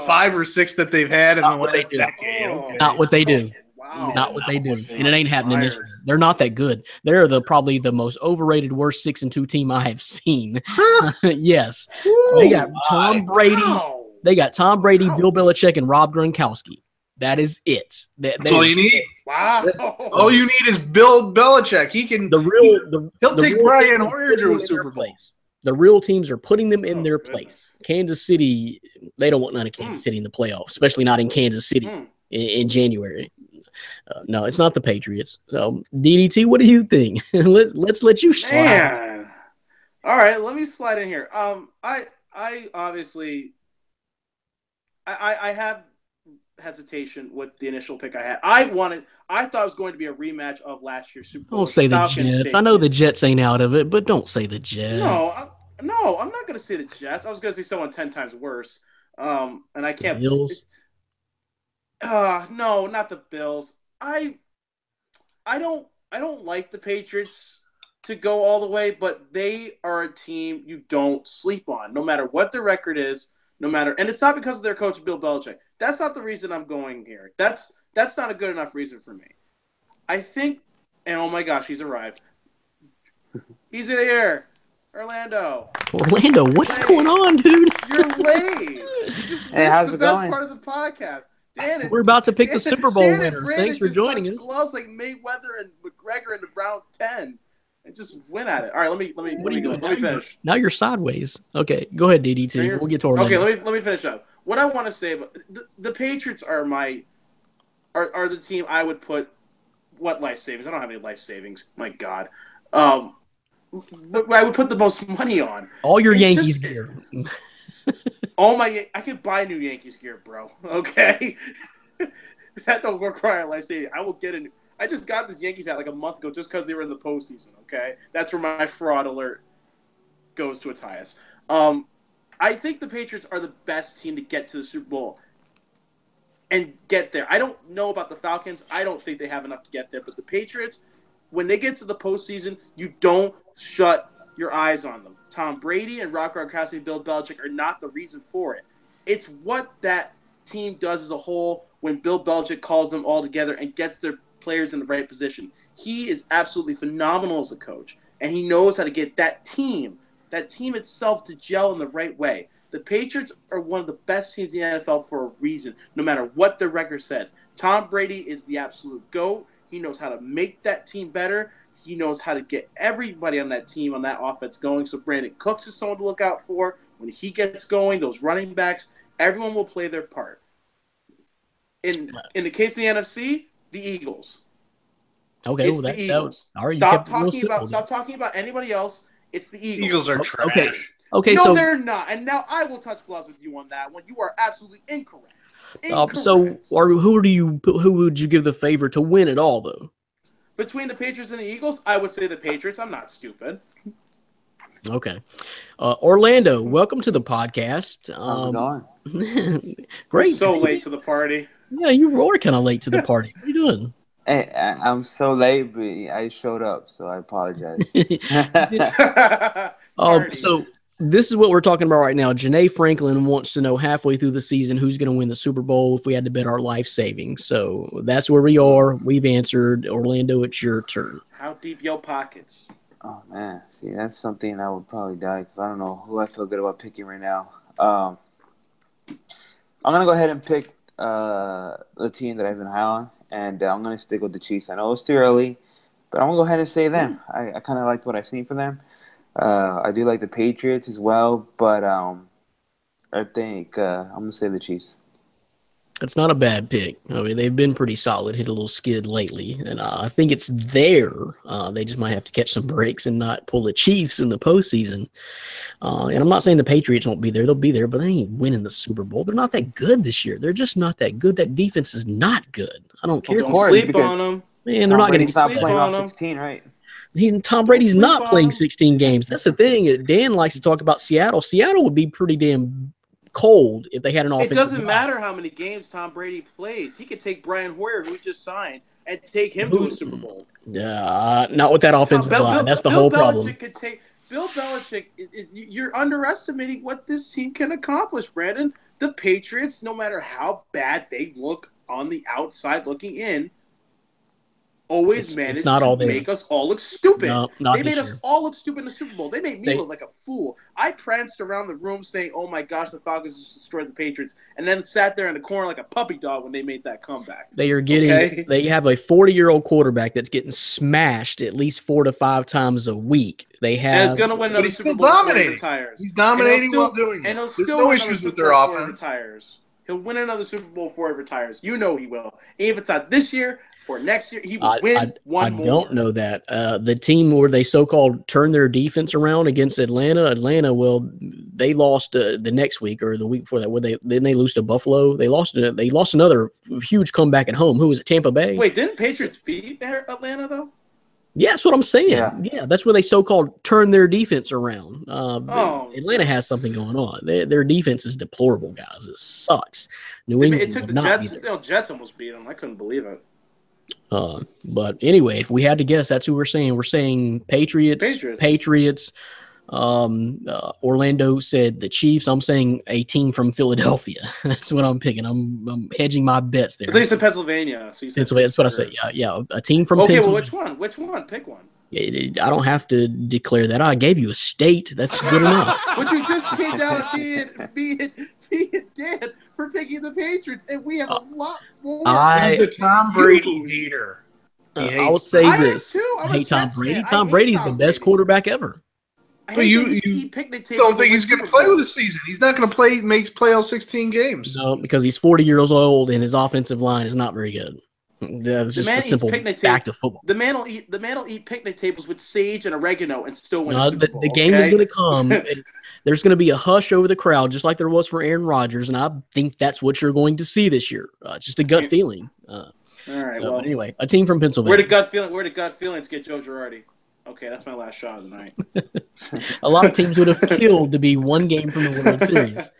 5 or 6 that they've had in the Not what they last do. decade. Okay. Not what they do. Wow. Not what they do. what they And it ain't happening this Fired. year. They're not that good. They're probably the most overrated, worst 6-2 team I have seen. Yes. They got Tom Brady. Wow. They got Tom Brady, Wow. Bill Belichick, and Rob Gronkowski. That is it. That's all you need. Wow. All you need is Bill Belichick. He can. He'll take Brian Hoyer to a Super Bowl. The real teams are putting them in Oh, their goodness. place. Kansas City, they don't want none of Kansas City in the playoffs, especially not in Kansas City in January. No, it's not the Patriots. DDT, what do you think? let's let you slide. Man. All right, let me slide in here. I obviously I have hesitation with the initial pick I had. I thought it was going to be a rematch of last year's Super Bowl. Don't say the Falcons Jets. I know the Jets ain't out of it, but don't say the Jets. No, I'm not going to say the Jets. I was going to say someone 10 times worse. And I can't. Bills. No, not the Bills. I don't like the Patriots to go all the way, but they are a team you don't sleep on, no matter what their record is, and it's not because of their coach Bill Belichick. That's not the reason I'm going here. That's not a good enough reason for me. I think, and oh my gosh, he's arrived. He's here, Orlando. Orlando, what's going on, dude? You're late. You just Hey, missed how's the it best going? part of the podcast. Dan, We're about to pick the Super Bowl Dan and winners. Brandon Thanks for just joining touched us. gloves like Mayweather and McGregor in round 10, and just win at it. All right, let me finish. Now you're sideways. Okay, go ahead, DDT. We'll get to Orlando. Okay, let me finish up. What I want to say about the Patriots are the team I would put. What life savings? I don't have any life savings. My God. But I would put the most money on. All your It's Yankees just- gear. I could buy new Yankees gear, bro. Okay, that don't require life saving. I will get a new. I just got this Yankees hat like a month ago just because they were in the postseason. Okay, that's where my fraud alert goes to its highest. I think the Patriots are the best team to get to the Super Bowl and get there. I don't know about the Falcons. I don't think they have enough to get there. But the Patriots, when they get to the postseason, you don't shut your eyes on them. Tom Brady and Rob Gronkowski and Bill Belichick are not the reason for it. It's what that team does as a whole when Bill Belichick calls them all together and gets their players in the right position. He is absolutely phenomenal as a coach, and he knows how to get that team itself to gel in the right way. The Patriots are one of the best teams in the NFL for a reason, no matter what their record says. Tom Brady is the absolute GOAT. He knows how to make that team better. He knows how to get everybody on that team, on that offense going. So Brandon Cooks is someone to look out for. When he gets going, those running backs, everyone will play their part. In the case of the NFC, the Eagles. Okay, It's well, the Eagles. all right, Stop talking about anybody else. It's the Eagles. Eagles are trash. Okay, No, so they're not. And now I will touch gloves with you on that one. You are absolutely incorrect. who would you give the favor to win it all, though? Between the Patriots and the Eagles, I would say the Patriots. I'm not stupid. Okay. Orlando, welcome to the podcast. How's it going? Great. So late to the party. Yeah, you were kind of late to the party. What are you doing? Hey, I'm so late, but I showed up, so I apologize. Tardy. So this is what we're talking about right now. Janae Franklin wants to know halfway through the season who's going to win the Super Bowl if we had to bet our life savings. So that's where we are. We've answered. Orlando, it's your turn. How deep your pockets? Oh, man. See, that's something I would probably die because I don't know who I feel good about picking right now. I'm going to go ahead and pick the team that I've been high on, and I'm going to stick with the Chiefs. I know it's too early, but I'm going to go ahead and say them. I kind of liked what I've seen from them. I do like the Patriots as well, but I think I'm going to say the Chiefs. It's not a bad pick. I mean, they've been pretty solid, hit a little skid lately, and I think it's there. They just might have to catch some breaks and not pull the Chiefs in the postseason. And I'm not saying the Patriots won't be there. They'll be there, but they ain't winning the Super Bowl. They're not that good this year. They're just not that good. That defense is not good. I don't care. Don't course, sleep because- on them. Man, they're not going to Brady's not sleep playing on all them. 16, right? Tom Brady's sleep not on playing him. 16 games. That's the thing. Dan likes to talk about Seattle. Seattle would be pretty damn cold if they had an It offensive doesn't line. matter how many games Tom Brady plays. He could take Brian Hoyer, who he just signed, and take him to a Super Bowl. Not with that offensive line. That's the whole problem. Bill Belichick, you're underestimating what this team can accomplish, Brandon. The Patriots, no matter how bad they look on the outside looking in, always manage to make us all look stupid. No, they made us all look stupid in the Super Bowl. They made me look like a fool. I pranced around the room saying, "Oh my gosh, the Falcons just destroyed the Patriots," and then sat there in the corner like a puppy dog when they made that comeback. They are getting. They have a 40-year-old quarterback that's getting smashed at least 4 to 5 times a week. They have. And he's going to win another Super Bowl before he retires. He's dominating while doing it. And he'll There's still no win issues another with their Super Bowl before he offense. retires. He'll win another Super Bowl before he retires. You know he will. And if it's not this year or next year, he will win one more. I don't know that. The team where they so-called turned their defense around against Atlanta, well, they lost the next week or the week before that. Then they lose to Buffalo. They lost another huge comeback at home. Who was it? Tampa Bay? Wait, didn't Patriots beat Atlanta, though? Yeah, that's what I'm saying. Yeah, that's where they so-called turn their defense around. Atlanta has something going on. Their defense is deplorable, guys. It sucks. New England. It took the Jets. Jets almost beat them. I couldn't believe it. But anyway, if we had to guess, that's who we're saying. We're saying Patriots. Orlando said the Chiefs. I'm saying a team from Philadelphia. That's what I'm picking. I'm hedging my bets there. I think you said Pennsylvania. So you said that's what I said. Yeah, a team from Pennsylvania. Well, which one? Pick one. I don't have to declare that. I gave you a state. That's good enough. But you just came down and being dead for picking the Patriots, and we have a lot more. He's a Tom Brady hater. I will say this. I hate Tom Brady. Tom Brady's the best quarterback ever. But you don't think he's going to play with the season? He's not going to play all 16 games. No, because he's 40 years old and his offensive line is not very good. That's just a simple fact of football. The man will eat picnic tables with sage and oregano and still win a Super Bowl. The game is going to come. There's going to be a hush over the crowd, just like there was for Aaron Rodgers, and I think that's what you're going to see this year. Just a gut feeling. All right. Well, anyway, a team from Pennsylvania. Where the gut feelings get Joe Girardi? Okay, that's my last shot of the night. A lot of teams would have killed to be one game from the World Series.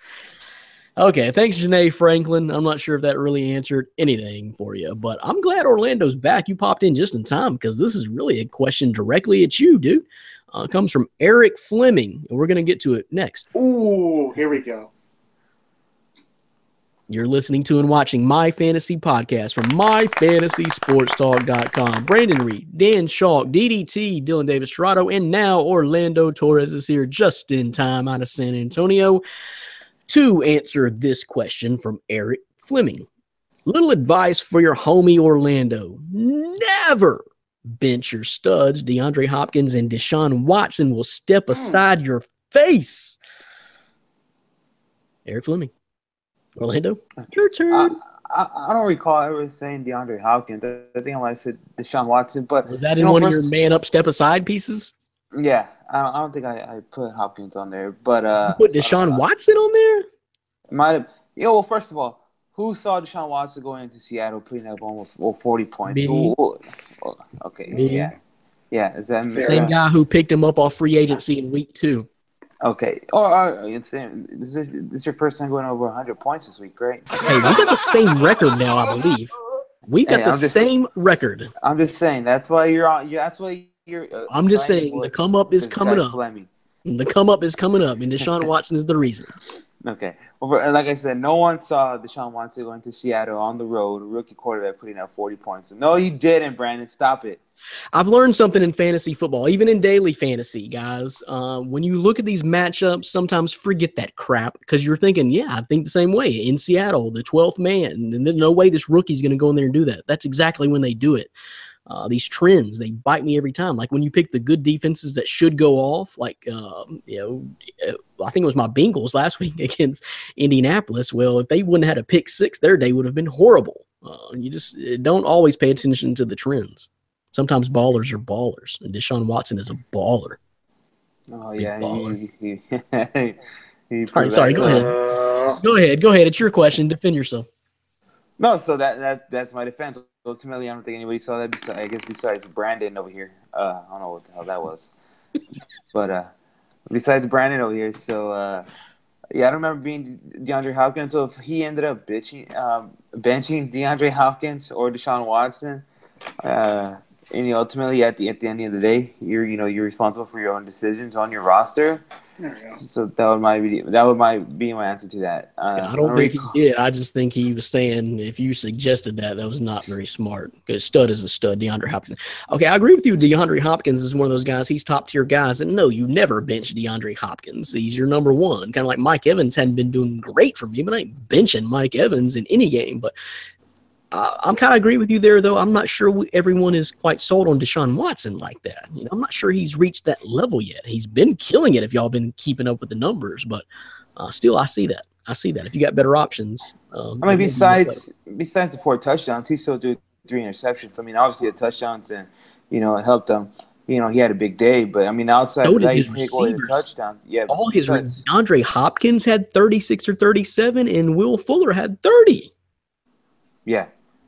Okay, thanks, Janae Franklin. I'm not sure if that really answered anything for you, but I'm glad Orlando's back. You popped in just in time because this is really a question directly at you, dude. It comes from Eric Fleming, and we're going to get to it next. Ooh, here we go. You're listening to and watching My Fantasy Podcast from MyFantasySportsTalk.com. Brandon Reed, Dan Schalk, DDT, Dylan Davis Tirado, and now Orlando Torres is here just in time out of San Antonio to answer this question from Eric Fleming. Little advice for your homie Orlando. Never bench your studs. DeAndre Hopkins and Deshaun Watson will step aside your face. Eric Fleming. Orlando, your turn. I don't recall ever saying DeAndre Hopkins. I think I might have said Deshaun Watson. But was that in one of your man up, step aside pieces? Yeah, I don't think I put Hopkins on there. But you put Deshaun Watson on there? Might have. Well, first of all, who saw Deshaun Watson going into Seattle putting up almost 40 points? Okay, Me. Yeah. Is that the same guy who picked him up off free agency in week 2? Okay. Or this is your first time going over 100 points this week, right? Hey, we got the same record now, I believe. We got same record. I'm just saying that's why you're on. That's why you're. I'm just saying the come up is coming up. The come up is coming up, and Deshaun Watson is the reason. Okay. Well, like I said, no one saw Deshaun Watson going to Seattle on the road, rookie quarterback putting up 40 points. No, you didn't, Brandon. Stop it. I've learned something in fantasy football, even in daily fantasy, guys. When you look at these matchups, sometimes forget that crap because you're thinking, yeah, I think the same way. In Seattle, the 12th man, and there's no way this rookie's going to go in there and do that. That's exactly when they do it. These trends, they bite me every time. Like when you pick the good defenses that should go off, like, I think it was my Bengals last week against Indianapolis. Well, if they wouldn't have had a pick 6, their day would have been horrible. You just don't always pay attention to the trends. Sometimes ballers are ballers, and Deshaun Watson is a baller. Oh, yeah. All right, sorry, go ahead. Go ahead. It's your question. Defend yourself. No, so that's my defense. ultimately, I don't think anybody saw that. Besides Brandon over here. I don't know what the hell that was, but besides Brandon over here. So yeah, I don't remember being DeAndre Hopkins. So if he ended up benching DeAndre Hopkins or Deshaun Watson, and ultimately at the end of the day, you're responsible for your own decisions on your roster. There we go. So that would be my answer to that. I don't think he did. I just think he was saying if you suggested that was not very smart. Because stud is a stud, DeAndre Hopkins. Okay, I agree with you. DeAndre Hopkins is one of those guys. He's top tier guys. And no, you never bench DeAndre Hopkins. He's your number one. Kind of like Mike Evans hadn't been doing great for me, but I ain't benching Mike Evans in any game. But I'm kind of agree with you there, though. I'm not sure everyone is quite sold on Deshaun Watson like that. I'm not sure he's reached that level yet. He's been killing it if y'all been keeping up with the numbers, but still, I see that. If you got better options. Besides the 4 touchdowns, he still threw 3 interceptions. Obviously the touchdowns and it helped him. He had a big day, but outside of that, you take away the touchdowns. Yeah, all his DeAndre Hopkins had 36 or 37, and Will Fuller had 30. Yeah.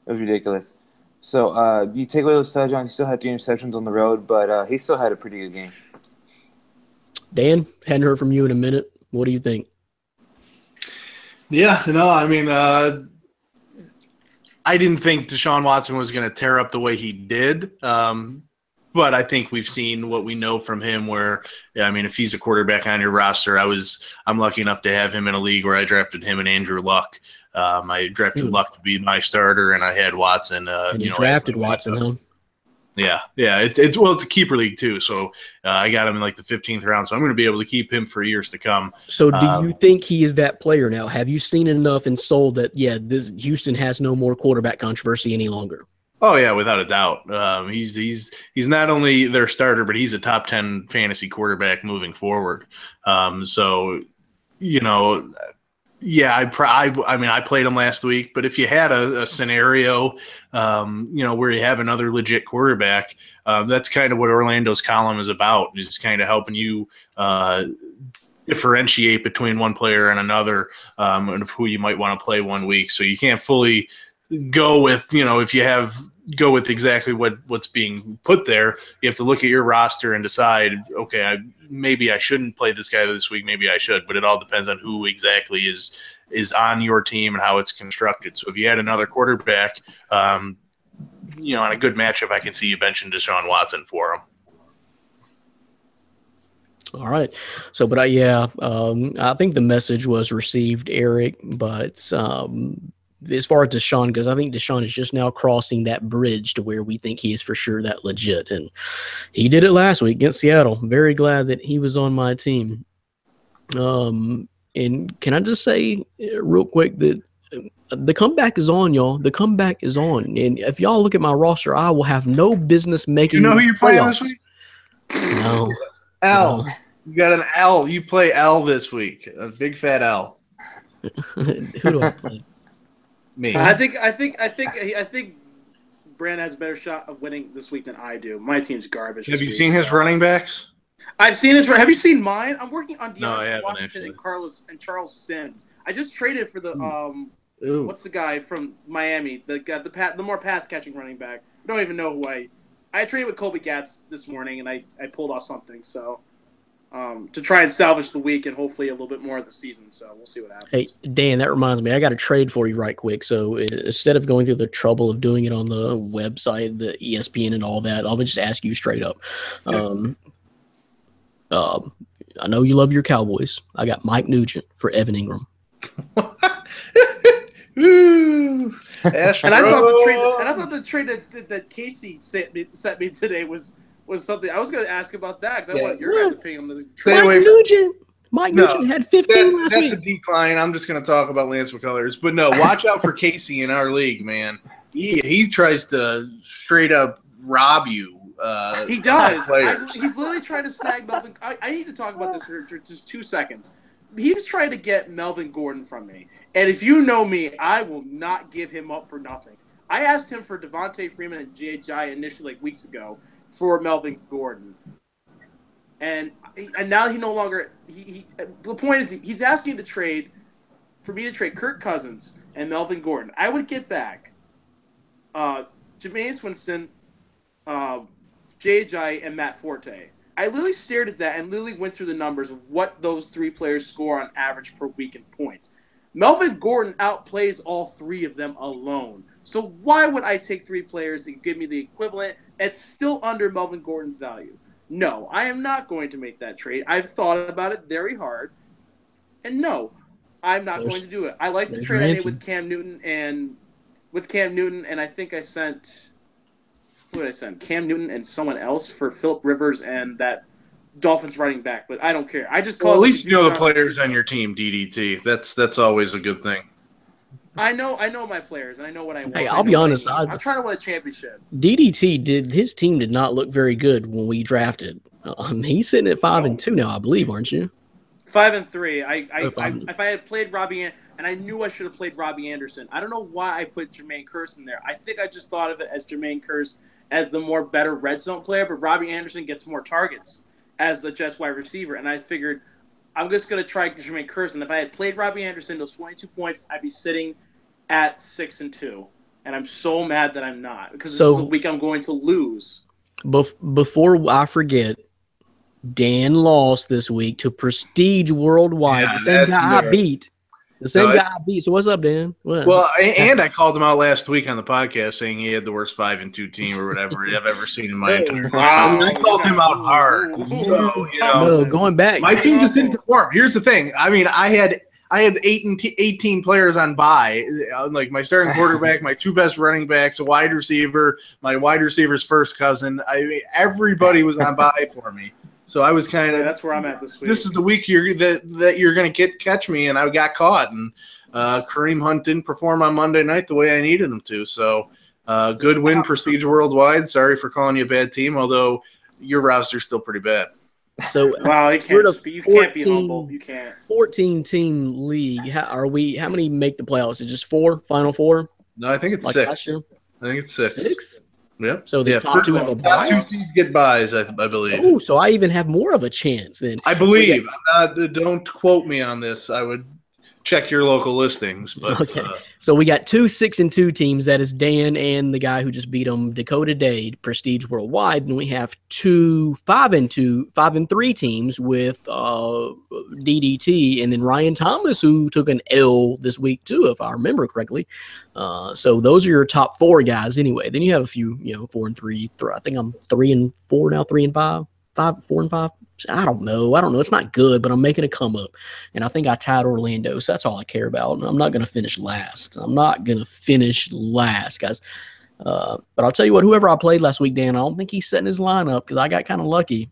It was ridiculous. So you take away those touchdowns, he still had 3 interceptions on the road, but he still had a pretty good game. Dan, hadn't heard from you in a minute. What do you think? Yeah, no, I didn't think Deshaun Watson was going to tear up the way he did. But I think we've seen what we know from him where, if he's a quarterback on your roster, I'm lucky enough to have him in a league where I drafted him and Andrew Luck. I drafted Luck to be my starter, and I had Watson. And you drafted Watson, huh? Yeah. It's a keeper league too, so I got him in like the 15th round, so I'm going to be able to keep him for years to come. So, do you think he is that player now? Have you seen it enough and sold that? Yeah, this Houston has no more quarterback controversy any longer. Oh yeah, without a doubt. He's not only their starter, but he's a top 10 fantasy quarterback moving forward. Yeah, I played him last week, but if you had a scenario, where you have another legit quarterback, that's kind of what Orlando's column is about. Is kind of helping you differentiate between one player and another, and of who you might want to play one week. So you can't fully go with, if you go with exactly what's being put there, you have to look at your roster and decide, okay, maybe I shouldn't play this guy this week, maybe I should, but it all depends on who exactly is on your team and how it's constructed. So if you had another quarterback, on a good matchup, I can see you benching Deshaun Watson for him. All right. So, but I think the message was received, Eric, but as far as Deshaun goes, I think Deshaun is just now crossing that bridge to where we think he is for sure that legit. And he did it last week against Seattle. Very glad that he was on my team. And can I just say real quick that the comeback is on, y'all. The comeback is on. And if y'all look at my roster, I will have no business making. You know who you're playing this week? No. L. No. You got an L. You play L this week. A big fat L. Who do I play? Me. I think Brand has a better shot of winning this week than I do. My team's garbage. Have you seen his running backs? I've seen his. Have you seen mine? I'm working on DeAndre Washington actually. and Charles Sims. I just traded for the what's the guy from Miami? The more pass catching running back. I don't even know who I traded with Colby Gatz this morning, and I pulled off something. So. To try and salvage the week and hopefully a little bit more of the season. So we'll see what happens. Hey, Dan, that reminds me. I got a trade for you right quick. So instead of going through the trouble of doing it on the website, the ESPN and all that, I'll just ask you straight up. I know you love your Cowboys. I got Mike Nugent for Evan Ingram. Ooh, and I thought the trade that Casey sent me today was something I was going to ask about that because I want your guys' opinion on the Mike Nugent had 15 last week. That's a decline. I'm just going to talk about Lance McCullers. But no, watch out for Casey in our league, man. He tries to straight up rob you. He does. He's literally trying to snag Melvin. I need to talk about this for just 2 seconds. He's trying to get Melvin Gordon from me. And if you know me, I will not give him up for nothing. I asked him for Devontae Freeman and J.J. initially weeks ago for Melvin Gordon. And now he no longer – the point is he's asking for me to trade Kirk Cousins and Melvin Gordon. I would get back Jameis Winston, J.J. and Matt Forte. I literally stared at that and literally went through the numbers of what those 3 players score on average per week in points. Melvin Gordon outplays all 3 of them alone. So why would I take 3 players that give me the equivalent? It's still under Melvin Gordon's value. No, I am not going to make that trade. I've thought about it very hard. And no, I'm not going to do it. I like the trade I made with Cam Newton and I think I sent who did I send? Cam Newton and someone else for Phillip Rivers and that Dolphins running back, but I don't care. I just call at least you know the players on your team, DDT. That's always a good thing. I know my players and I know what I want. Hey, I'll be honest. I'm trying to win a championship. His team did not look very good when we drafted. He's sitting at 5-2 now, I believe, aren't you? 5-3. If I had played Robbie and I knew I should have played Robbie Anderson. I don't know why I put Jermaine Kearse in there. I think I just thought of it as Jermaine Kearse as the more better red zone player, but Robbie Anderson gets more targets as the Jets wide receiver. And I figured I'm just going to try Jermaine Kearse. And if I had played Robbie Anderson, those 22 points, I'd be sitting at 6-2. And I'm so mad that I'm not because this is a week I'm going to lose. Before I forget, Dan lost this week to Prestige Worldwide. Yeah, the same guy I beat. So what's up, Dan? What? Well, and I called him out last week on the podcast saying he had the worst 5-2 team or whatever I've ever seen in my entire life. I called him out hard. So, no, going back. My team just didn't perform. Here's the thing. I mean, I had 18 players on bye, like my starting quarterback, my 2 best running backs, a wide receiver, my wide receiver's first cousin. Everybody was on bye for me. So I was kind of that's where I'm at this week. This is the week that you're going to catch me, and I got caught. And Kareem Hunt didn't perform on Monday night the way I needed him to. So good win, Prestige Worldwide. Sorry for calling you a bad team, although your roster's still pretty bad. So wow, you can't be humble. You can't. 14-team league. How many make the playoffs? Is it just 4? Final 4? No, I think it's 6. I think it's 6. 6? Yep. So the top 2 have a bye. Top 2 teams get buys, I believe. Oh, so I even have more of a chance then. I believe. Don't quote me on this. I would check your local listings. But, okay. So we got 2 6-2 teams. That is Dan and the guy who just beat him, Dakota Day, Prestige Worldwide. And we have 2 5-3 teams with DDT and then Ryan Thomas, who took an L this week too, if I remember correctly. So those are your top 4 guys anyway. Then you have a few, 4-3. I think I'm 3-4 now, 3-5. 4-5. I don't know. It's not good, but I'm making a come up. And I think I tied Orlando, so that's all I care about. And I'm not going to finish last. Guys. But I'll tell you what, whoever I played last week, Dan, I don't think he's setting his lineup because I got kind of lucky.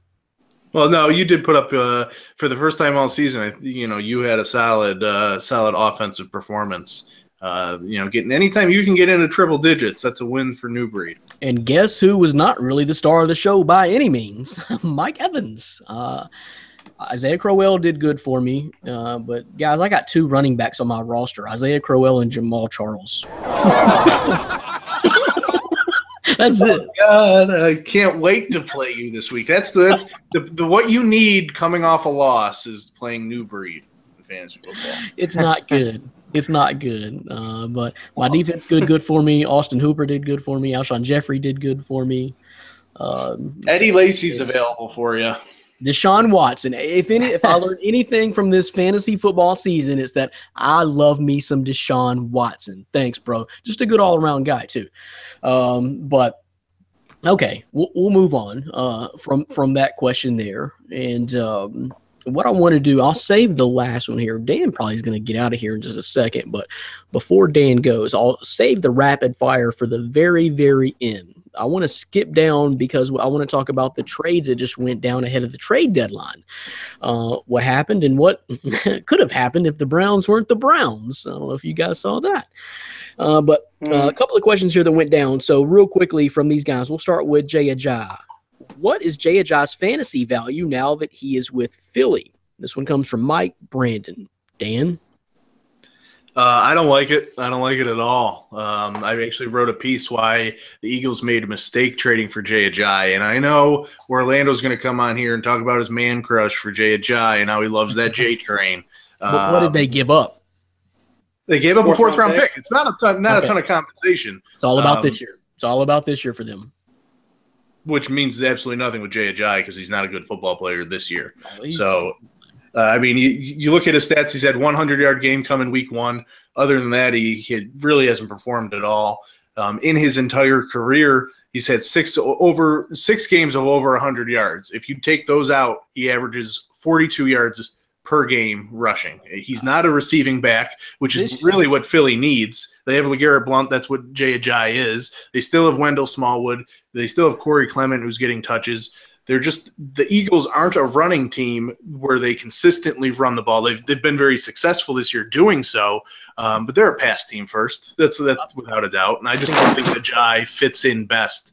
Well, no, you did put up for the first time all season. You had a solid offensive performance. Getting anytime you can get into triple digits, that's a win for New Breed. And guess who was not really the star of the show by any means? Mike Evans. Isaiah Crowell did good for me. But, guys, I got 2 running backs on my roster, Isaiah Crowell and Jamal Charles. That's it. God, I can't wait to play you this week. That's the what you need coming off a loss is playing New Breed in fantasy football. It's not good. But my defense good for me. Austin Hooper did good for me. Alshon Jeffrey did good for me. Eddie Lacy's available for you. Deshaun Watson. If I learned anything from this fantasy football season, it's that I love me some Deshaun Watson. Thanks, bro. Just a good all-around guy too. But okay, we'll move on from that question there. And what I want to do, I'll save the last one here. Dan probably is going to get out of here in just a second, but before Dan goes, I'll save the rapid fire for the very, very end. I want to skip down because I want to talk about the trades that just went down ahead of the trade deadline. What happened and what could have happened if the Browns weren't the Browns. I don't know if you guys saw that. But a couple of questions here that went down. So real quickly from these guys, we'll start with Jay Ajayi. What is Jay Ajayi's fantasy value now that he is with Philly? This one comes from Mike Brandon. Dan? I don't like it. I don't like it at all. I actually wrote a piece why the Eagles made a mistake trading for Jay Ajayi. And I know Orlando's going to come on here and talk about his man crush for Jay Ajayi and how he loves that J train. But what did they give up? They gave up a 4th round pick. It's not a ton of compensation. It's all about this year. It's all about this year for them. Which means absolutely nothing with Jay Ajayi because he's not a good football player this year. He's- So, I mean, you look at his stats. He's had 100-yard game coming week 1. Other than that, he really hasn't performed at all. In his entire career, he's had 6 games of over 100 yards. If you take those out, he averages 42 yards per game rushing. He's not a receiving back, which is really what Philly needs. They have LeGarrette Blount. That's what Jay Ajayi is. They still have Wendell Smallwood. They still have Corey Clement, who's getting touches. They're just – the Eagles aren't a running team where they consistently run the ball. They've been very successful this year doing so, but they're a pass team first. That's without a doubt. And I just don't think Ajayi fits in best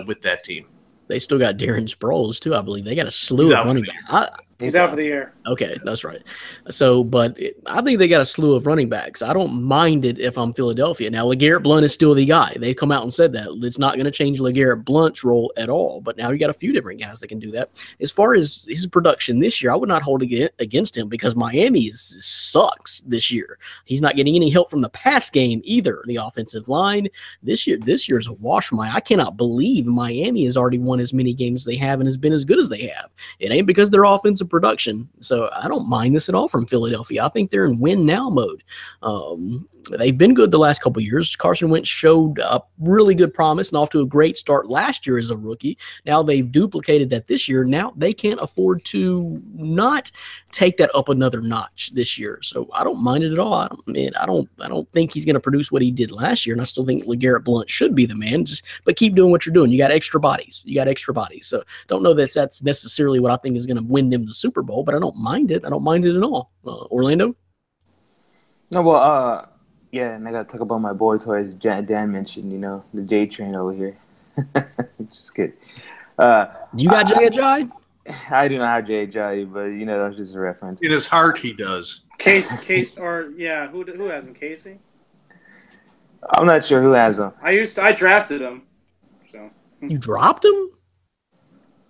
with that team. They still got Darren Sproles, too, I believe. They got a slew of running backs. He's out for the year. Okay, that's right. So, but I think they got a slew of running backs. I don't mind it if I'm Philadelphia. Now, LeGarrette Blount is still the guy. They've come out and said that. It's not going to change LeGarrette Blount's role at all. But now you got a few different guys that can do that. As far as his production this year, I would not hold it against him because Miami sucks this year. He's not getting any help from the pass game either. The offensive line this year's a wash for Miami. I cannot believe Miami has already won as many games as they have and has been as good as they have. It ain't because their offensive production. So I don't mind this at all from Philadelphia. I think they're in win now mode. They've been good the last couple of years. Carson Wentz showed really good promise and off to a great start last year as a rookie. Now they've duplicated that this year. Now they can't afford to not take that up another notch this year. So I don't mind it at all. I don't think he's going to produce what he did last year, and I still think LeGarrette Blount should be the man. But keep doing what you're doing. You got extra bodies. So don't know that that's necessarily what I think is going to win them the Super Bowl, but I don't mind it. I don't mind it at all. Orlando? No, well, yeah, and I got to talk about my boy toys. Dan mentioned, the J train over here. Just kidding. You got Jay Ajayi? I do not have Jay Ajayi, but that's just a reference. In his heart, he does. Case, or yeah, who has him? Casey? I'm not sure who has him. I drafted him. So You dropped him?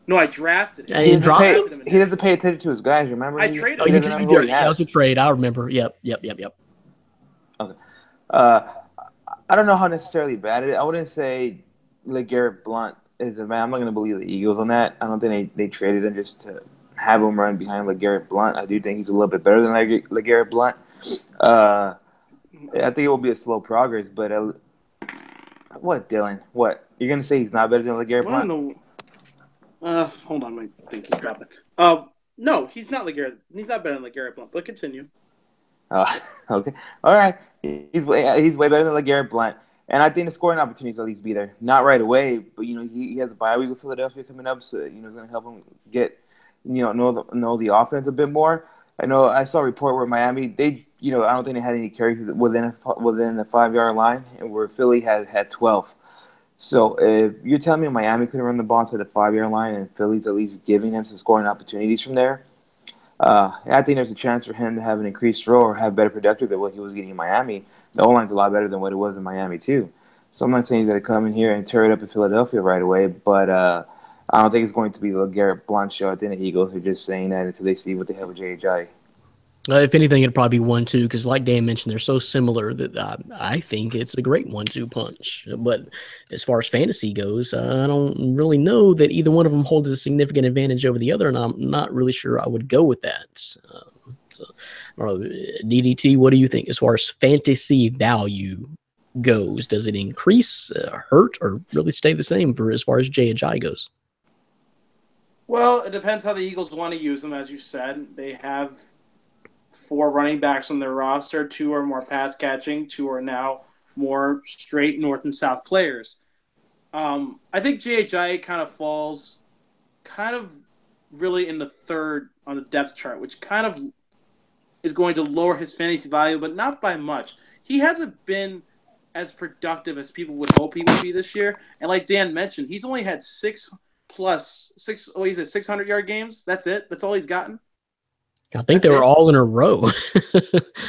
no, I drafted him. Yeah, he dropped him? He doesn't pay attention to his guys. Remember? I traded Oh, him. you doesn't remember who he that has. was a trade. I remember. Yep. Okay. I don't know how necessarily bad it is. I wouldn't say LeGarrette Blount is a man. I'm not going to believe the Eagles on that. I don't think they traded him just to have him run behind LeGarrette Blount. I do think he's a little bit better than LeGarrette Blount. I think it will be a slow progress, but what, Dylan? What? You're going to say he's not better than LeGarrette Blount? Hold on, I think he's dropping. No, he's not LeGarrette. He's not better than LeGarrette Blount. But continue. Okay. All right. He's way better than LeGarrette Blount. And I think the scoring opportunities will at least be there. Not right away, but, he has a bye week with Philadelphia coming up, so, it's going to help him get, know the offense a bit more. I know I saw a report where Miami, I don't think they had any carries within the 5-yard line, and where Philly had 12. So if you're telling me Miami couldn't run the ball to the 5-yard line and Philly's at least giving him some scoring opportunities from there, I think there's a chance for him to have an increased role or have better productive than what he was getting in Miami. The O-line's a lot better than what it was in Miami, too. So I'm not saying he's going to come in here and tear it up in Philadelphia right away, but I don't think it's going to be the LeGarrette Blount show at the end of the Eagles. They're just saying that until they see what they have with Jay Ajayi. If anything, it'd probably be 1-2 because, like Dan mentioned, they're so similar that I think it's a great 1-2 punch. But as far as fantasy goes, I don't really know that either one of them holds a significant advantage over the other, and I'm not really sure I would go with that. So, I don't know, DDT, what do you think as far as fantasy value goes? Does it increase, hurt, or really stay the same for as far as Jay Ajayi goes? Well, it depends how the Eagles want to use them. As you said, they have 4 running backs on their roster. 2 are more pass catching. 2 are now more straight north and south players. I think Jay Ajayi kind of falls really in the third on the depth chart, which kind of is going to lower his fantasy value, but not by much. He hasn't been as productive as people would hope he would be this year. And like Dan mentioned, he's only had 600-yard games. That's it. That's all he's gotten. I think they were all in a row.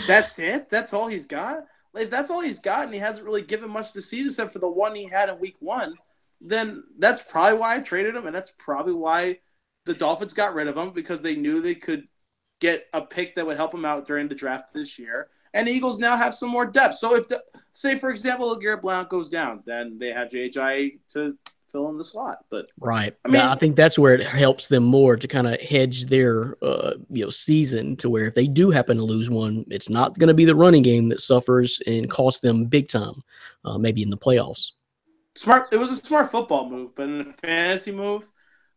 That's it? That's all he's got? If that's all he's got and he hasn't really given much this season except for the one he had in week 1, then that's probably why I traded him, and that's probably why the Dolphins got rid of him, because they knew they could get a pick that would help him out during the draft this year. and the Eagles now have some more depth. So if say for example, Garrett Blount goes down, then they have JHI to fill in the slot. But right, I mean, I think that's where it helps them more to kind of hedge their season, to where if they do happen to lose one, it's not going to be the running game that suffers and costs them big time, maybe in the playoffs. Smart. It was a smart football move, but in a fantasy move,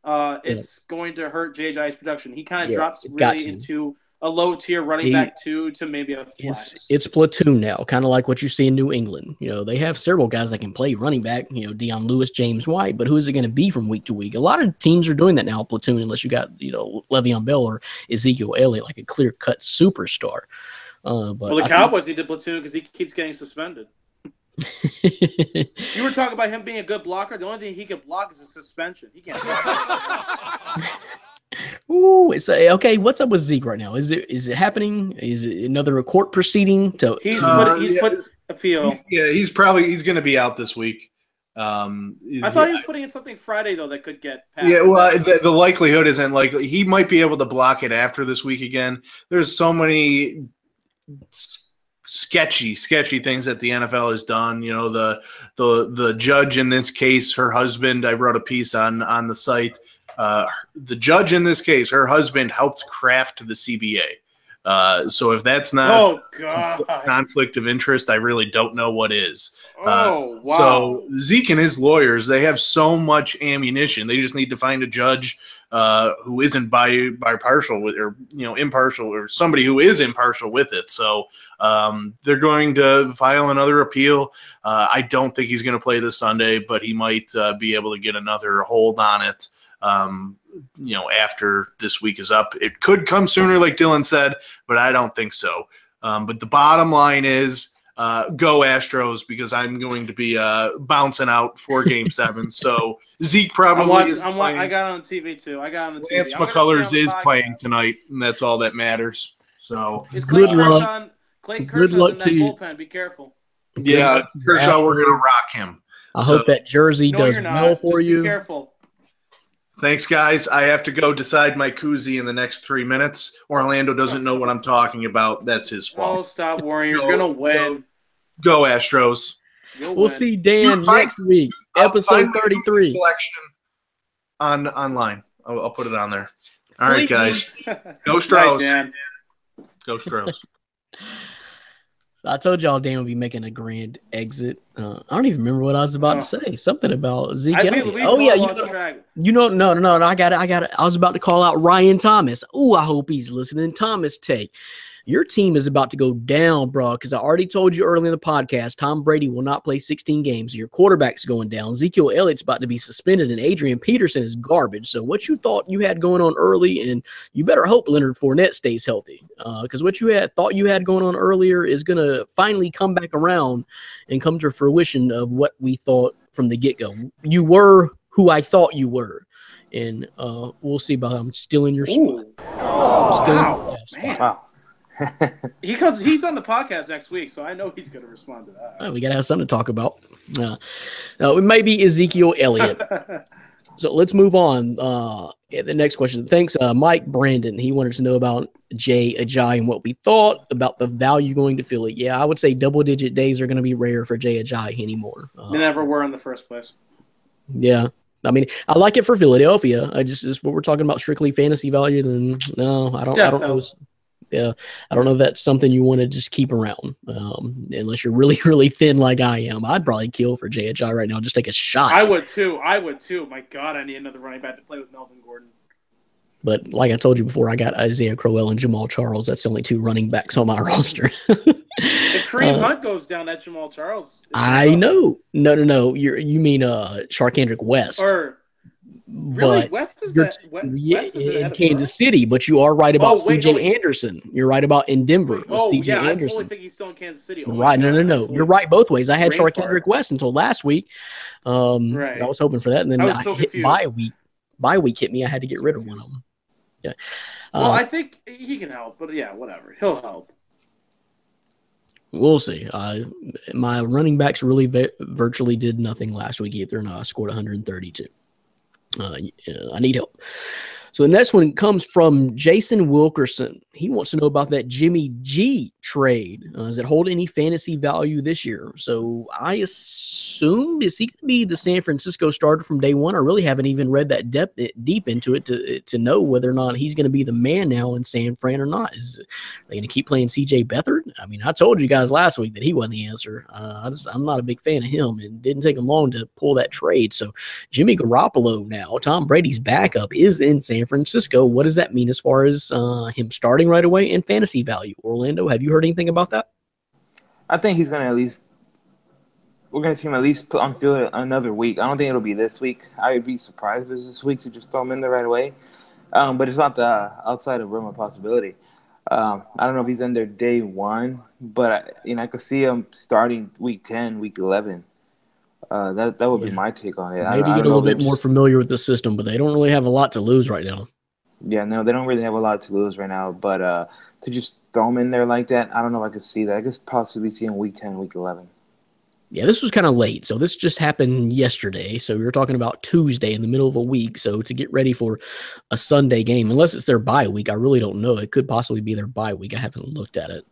it's going to hurt JHI's production. He kind of drops really into a low tier running back 2 to maybe a flex. It's platoon now, kind of like what you see in New England. They have several guys that can play running back, Dion Lewis, James White, but who is it going to be from week to week? A lot of teams are doing that now, platoon, unless you got, Le'Veon Bell or Ezekiel Elliott, like a clear-cut superstar. But the Cowboys need to platoon because he keeps getting suspended. You were talking about him being a good blocker. The only thing he can block is a suspension. He can't block anything else. Ooh, it's okay. What's up with Zeke right now? Is it happening? Is it another court proceeding? He's put appeal. He's going to be out this week. I thought he was putting in something Friday though that could get passed. Yeah, well, the likelihood isn't likely. He might be able to block it after this week again. There's so many sketchy things that the NFL has done. The judge in this case, her husband. I wrote a piece on the site. The judge in this case, her husband helped craft the CBA. So if that's not conflict of interest, I really don't know what is. Wow. So Zeke and his lawyers, they have so much ammunition. They just need to find a judge who isn't bipartial with, or impartial, or somebody who is impartial with it. So they're going to file another appeal. I don't think he's going to play this Sunday, but he might be able to get another hold on it. After this week is up. It could come sooner, like Dylan said, but I don't think so. But the bottom line is go Astros, because I'm going to be bouncing out for Game 7. So Zeke probably I got it on TV too. Lance McCullers is playing tonight, and that's all that matters. So good luck. Clayton Kershaw's in that bullpen. Be careful. Yeah, Kershaw, we're going to rock him. I hope that jersey does well for you. Be careful. Thanks, guys. I have to go decide my koozie in the next 3 minutes. Orlando doesn't know what I'm talking about. That's his fault. Oh, stop worrying. You're going to win. Go Astros. We'll see Dan next week. Episode 33. Selection online. I'll put it on there. All right, guys. Go Stros. Go Stros. I told y'all Dan would be making a grand exit. I don't even remember what I was about to say. Something about Zeke. No. I got it. I was about to call out Ryan Thomas. Ooh, I hope he's listening. Thomas Tay. Your team is about to go down, bro, because I already told you earlier in the podcast, Tom Brady will not play 16 games. Your quarterback's going down. Ezekiel Elliott's about to be suspended, and Adrian Peterson is garbage. So what you thought you had going on early, and you better hope Leonard Fournette stays healthy, because what you thought you had going on earlier is going to finally come back around and come to fruition of what we thought from the get-go. You were who I thought you were, and we'll see about I'm still in your spot. Wow. He's on the podcast next week, so I know he's going to respond to that. We got to have something to talk about. It may be Ezekiel Elliott. So let's move on. The next question. Thanks, Mike Brandon. He wanted to know about Jay Ajayi and what we thought about the value going to Philly. Yeah, I would say double-digit days are going to be rare for Jay Ajayi anymore. They never were in the first place. Yeah. I mean, I like it for Philadelphia. Just what we're talking about, strictly fantasy value. Then no, I don't know. Yeah, I don't know if that's something you want to just keep around, unless you're really, really thin like I am. I'd probably kill for Jay Ajayi right now. Just take a shot. I would too. My God, I need another running back to play with Melvin Gordon. But like I told you before, I got Isaiah Crowell and Jamal Charles. That's the only two running backs on my roster. If Kareem Hunt goes down, that Jamal Charles. I know. No. You mean Sharkandrick West? Really? West is in Kansas City, but you are right about C.J. Anderson. You're right about in Denver. C.J. Anderson. I totally think he's still in Kansas City. Right? No. You're right both ways. I had Sharkandrick West until last week. Right. I was hoping for that, and then I was so confused. Bye week hit me. I had to get rid of one of them. Yeah. Well, I think he can help, but yeah, whatever. He'll help. We'll see. My running backs really virtually did nothing last week either, and I scored 132. I need help. So the next one comes from Jason Wilkerson. He wants to know about that Jimmy G trade. Does it hold any fantasy value this year? So I assume, is he going to be the San Francisco starter from day one? I really haven't even read that deep into it to know whether or not he's going to be the man now in San Fran or not. Are they going to keep playing CJ Beathard? I mean, I told you guys last week that he wasn't the answer. I'm not a big fan of him, and it didn't take him long to pull that trade. So Jimmy Garoppolo now, Tom Brady's backup, is in San Francisco. What does that mean as far as him starting right away and fantasy value? Orlando, have you heard anything about that? I think he's going to we're going to see him at least put on field another week. I don't think it'll be this week. I would be surprised if it's this week to just throw him in there right away. But it's not the outside of realm of possibility. I don't know if he's in there day one, but I could see him starting week 10, week 11. That would be my take on it. Maybe get a little bit more familiar with the system, but they don't really have a lot to lose right now. Yeah, no, they don't really have a lot to lose right now. But to just throw him in there like that, I don't know if I could see that. I could possibly see him week 10, week 11. Yeah, this was kind of late. So this just happened yesterday. So we were talking about Tuesday in the middle of a week. So to get ready for a Sunday game, unless it's their bye week, I really don't know. It could possibly be their bye week. I haven't looked at it.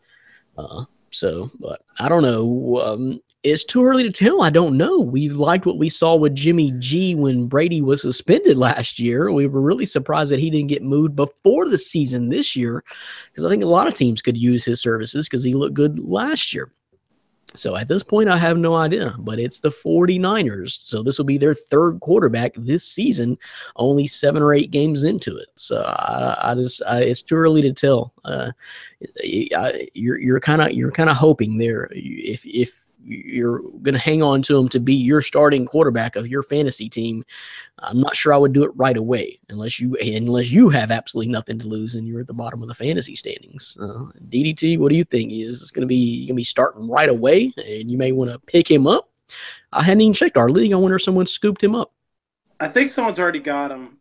But I don't know. It's too early to tell. I don't know. We liked what we saw with Jimmy G when Brady was suspended last year. We were really surprised that he didn't get moved before the season this year, because I think a lot of teams could use his services because he looked good last year. So at this point, I have no idea, but it's the 49ers. So this will be their third quarterback this season, only 7 or 8 games into it. So it's too early to tell. You're kind of hoping there if you're going to hang on to him to be your starting quarterback of your fantasy team. I'm not sure I would do it right away unless you have absolutely nothing to lose and you're at the bottom of the fantasy standings. DDT, what do you think? Is this going to be starting right away, and you may want to pick him up? I hadn't even checked our league. I wonder if someone scooped him up. I think someone's already got him.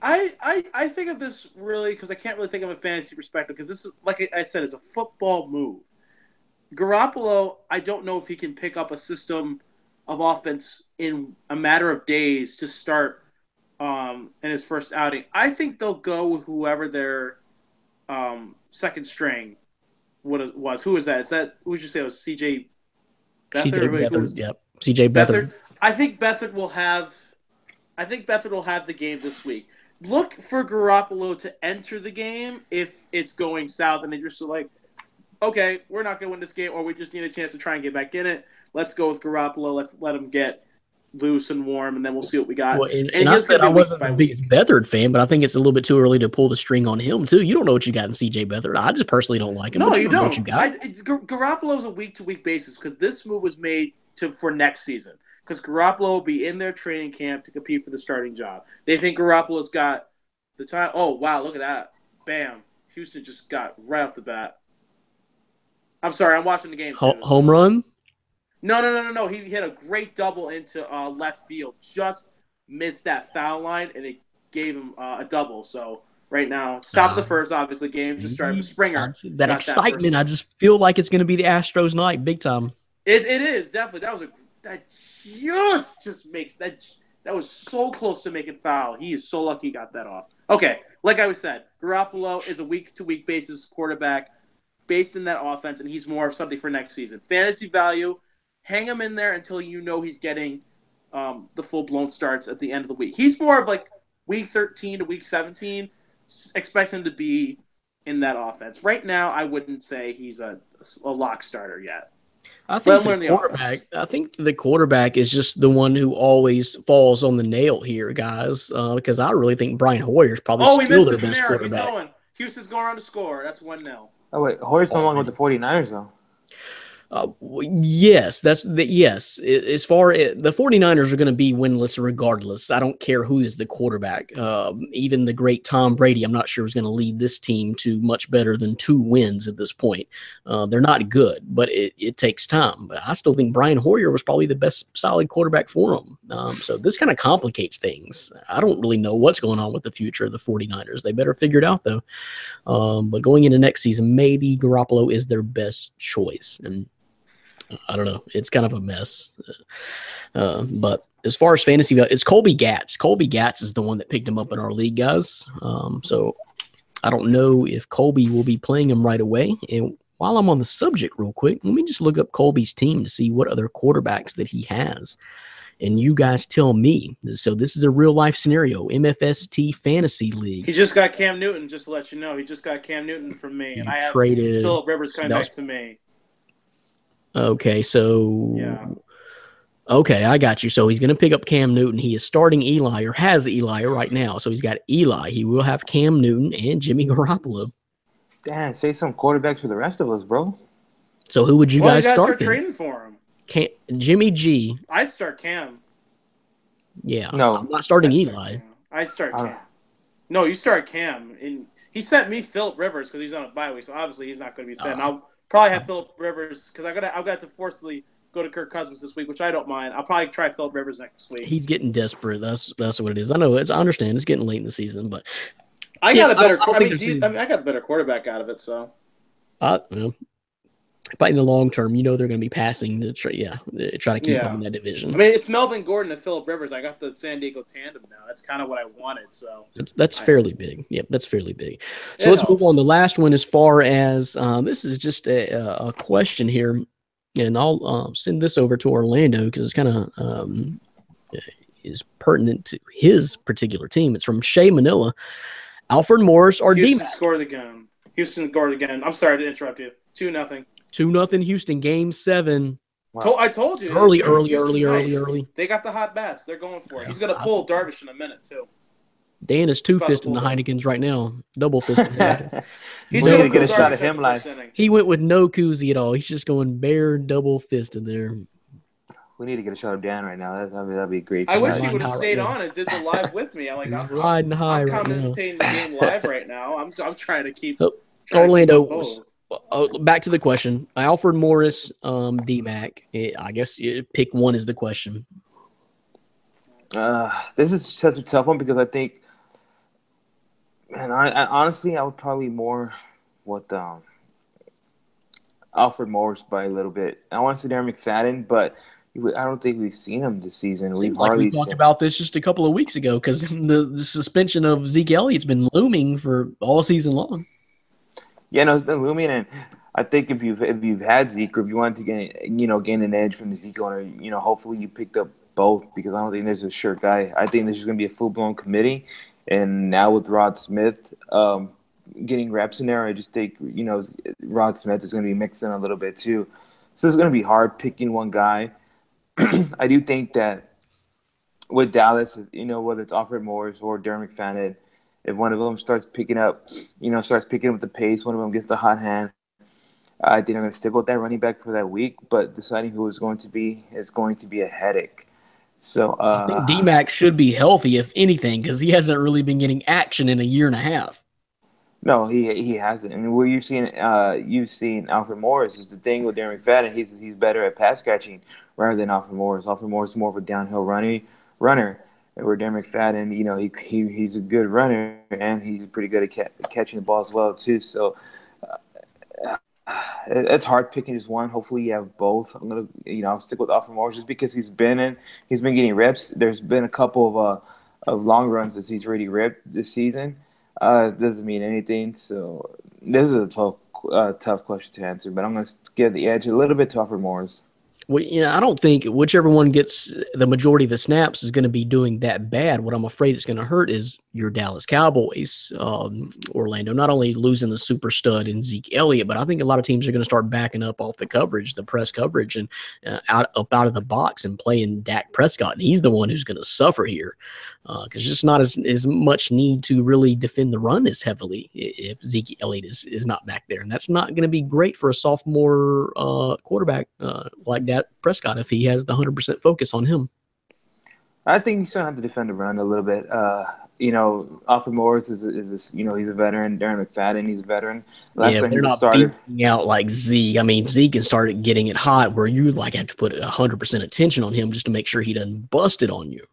I think of this really because I can't really think of a fantasy perspective, because this is, like I said, it's a football move. Garoppolo, I don't know if he can pick up a system of offense in a matter of days to start in his first outing. I think they'll go with whoever their second string was. Who was that? Who would you say it was? CJ Beathard? CJ Beathard, yep. CJ Beathard. I think Beathard will have the game this week. Look for Garoppolo to enter the game if it's going south and you're still like, okay, we're not going to win this game, or we just need a chance to try and get back in it. Let's go with Garoppolo. Let's let him get loose and warm, and then we'll see what we got. Well, and I said I wasn't the biggest Beathard fan, but I think it's a little bit too early to pull the string on him, too. You don't know what you got in C.J. Beathard. I just personally don't like him. No, you don't. Know what you got. Garoppolo's a week-to-week basis, because this move was made for next season, because Garoppolo will be in their training camp to compete for the starting job. They think Garoppolo's got the time. Oh, wow, look at that. Bam. Houston just got right off the bat. I'm sorry, I'm watching the game. Home run? No. He hit a great double into left field. Just missed that foul line, and it gave him a double. So right now, top of the first, obviously, game just started. Springer. That excitement, I just feel like it's going to be the Astros night, big time. It is, definitely. That was so close to making foul. He is so lucky he got that off. Okay, like I said, Garoppolo is a week-to-week basis quarterback based in that offense, and he's more of something for next season. Fantasy value, hang him in there until you know he's getting the full-blown starts at the end of the week. He's more of like week 13 to week 17, expect him to be in that offense. Right now, I wouldn't say he's a lock starter yet. I think the quarterback is just the one who always falls on the nail here, guys, because I really think Brian Hoyer is probably still their best quarterback. He's going. Houston's going on to score. That's 1-0. Oh, wait. Hoyer's no longer with the 49ers, though. Yes, yes. As far as the 49ers are going to be winless regardless. I don't care who is the quarterback. Even the great Tom Brady, I'm not sure is going to lead this team to much better than 2 wins at this point. They're not good, but it takes time. But I still think Brian Hoyer was probably the best solid quarterback for them. So this kind of complicates things. I don't really know what's going on with the future of the 49ers. They better figure it out, though. But going into next season, maybe Garoppolo is their best choice. And I don't know. It's kind of a mess. But as far as fantasy, it's Colby Gatz. Colby Gatz is the one that picked him up in our league, guys. So I don't know if Colby will be playing him right away. And while I'm on the subject real quick, let me just look up Colby's team to see what other quarterbacks that he has. And you guys tell me. So this is a real life scenario, MFST Fantasy League. He just got Cam Newton, just to let you know. He just got Cam Newton from me. And I have Phillip Rivers coming back to me. Okay, so yeah. Okay, I got you. So he's going to pick up Cam Newton. He is starting Eli, or has Eli right now. So he's got Eli. He will have Cam Newton and Jimmy Garoppolo. Damn, say some quarterbacks for the rest of us, bro. So who would you guys start? Start trading for him. Jimmy G. I'd start Cam. Yeah, no, I'm not starting Eli. I'd start Cam. No, you start Cam. And he sent me Phillip Rivers because he's on a bye week, so obviously he's not going to be sent. I'll probably have Phillip Rivers because I've got to forcibly go to Kirk Cousins this week, which I don't mind. I'll probably try Phillip Rivers next week. He's getting desperate. That's what it is. I know. I understand. It's getting late in the season, but I got a better. I got the better quarterback out of it. So, but in the long term, they're going to be passing to try to keep up in that division. I mean, it's Melvin Gordon and Phillip Rivers. I got the San Diego tandem now. That's kind of what I wanted. So that's fairly big. Yep, that's fairly big. So let's move on. The last one, as far as this is just a question here. And I'll send this over to Orlando because it's kind of is pertinent to his particular team. It's from Shea Manila. Alfred Morris or Houston D-Mac. scored again. Houston scored again. I'm sorry to interrupt you. 2-0. 2-0 Houston, Game 7. Wow. I told you. Early. They got the hot bats. They're going for it. He's going to pull Darvish in a minute, too. Dan is two-fisting the Heinekens right now. Double-fisting. He's going to get a shot at him live. He went with no koozie at all. He's just going bare double-fisted there. We need to get a shot of Dan right now. That'd be great. I wish he would have stayed on and did the live with me. I'm riding high right now. I'm commentating the game live right now. I'm trying to keep Orlando. Back to the question. Alfred Morris, D-Mac. I guess you pick one is the question. This is such a tough one because I think, man, I honestly I would probably more with Alfred Morris by a little bit. I want to say Darren McFadden, but I don't think we've seen him this season. We talked about this just a couple of weeks ago because the suspension of Zeke Elliott's been looming for all season long. Yeah, no, it's been looming, and I think if you've had Zeke or if you wanted to gain an edge from the Zeke owner, hopefully you picked up both because I don't think there's a sure guy. I think this is going to be a full-blown committee, and now with Rod Smith getting reps in there, I just think Rod Smith is going to be mixing a little bit too. So it's going to be hard picking one guy. I do think that with Dallas, whether it's Alfred Morris or Darren McFadden, if one of them starts picking up the pace, one of them gets the hot hand, I think I'm going to stick with that running back for that week. But deciding who is going to be a headache. So I think D-Mac should be healthy, if anything, because he hasn't really been getting action in a year and a half. No, he hasn't. And where you've seen Alfred Morris is the thing with Darren McFadden. He's better at pass catching rather than Alfred Morris. Alfred Morris is more of a downhill runner. Where Darren McFadden, he's a good runner and he's pretty good at catching the ball as well too. So it's hard picking just one. Hopefully you have both. I'm gonna I'll stick with Alfred Morris just because he's been getting reps. There's been a couple of long runs that he's already ripped this season. It doesn't mean anything. So this is a tough question to answer, but I'm going to give the edge a little bit to Alfred Morris. Well, I don't think whichever one gets the majority of the snaps is going to be doing that bad. What I'm afraid it's going to hurt is your Dallas Cowboys, Orlando, not only losing the super stud in Zeke Elliott, but I think a lot of teams are going to start backing up off the coverage, the press coverage, and out of the box and playing Dak Prescott. And he's the one who's going to suffer here because just not as much need to really defend the run as heavily if Zeke Elliott is not back there. And that's not going to be great for a sophomore quarterback like Dak Prescott if he has the 100% focus on him. I think you still have to defend the run a little bit. Alfred Morris is he's a veteran. Darren McFadden, he's a veteran. Last time he was a starter. Out like Zeke. I mean, Zeke can start getting it hot where you have to put 100% attention on him just to make sure he doesn't bust it on you.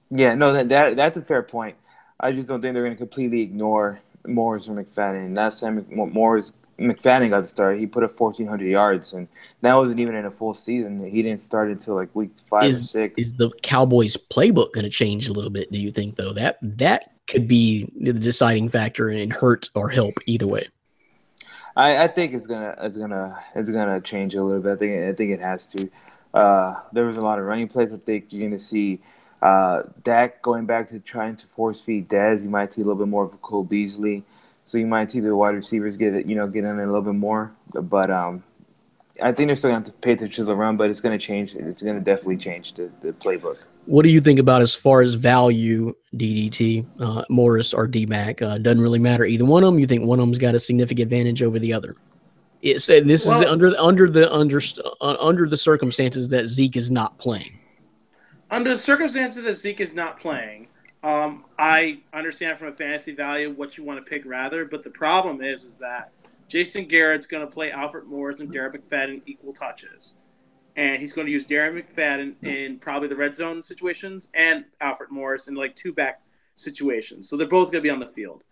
Yeah, no, that's a fair point. I just don't think they're going to completely ignore Morris or McFadden. Last time Morris McFadden got the start, he put up 1,400 yards, and that wasn't even in a full season. He didn't start until like week 5 or 6. Is the Cowboys playbook going to change a little bit? Do you think though that could be the deciding factor and hurt or help either way? I think it's gonna change a little bit. I think it has to. There was a lot of running plays. I think you're gonna see Dak going back to trying to force feed Dez. You might see a little bit more of a Cole Beasley. So you might see the wide receivers get in a little bit more. But I think they're still going to have to pay attention to the run, but it's going to change. It's going to definitely change the playbook. What do you think about as far as value, DDT, Morris or D-Mac? Doesn't really matter either one of them. You think one of them's got a significant advantage over the other? This is under the circumstances that Zeke is not playing. Under the circumstances that Zeke is not playing, I understand from a fantasy value what you want to pick rather, but the problem is that Jason Garrett's going to play Alfred Morris and Darren McFadden equal touches. And he's going to use Darren McFadden in probably the red zone situations and Alfred Morris in like 2-back situations. So they're both going to be on the field.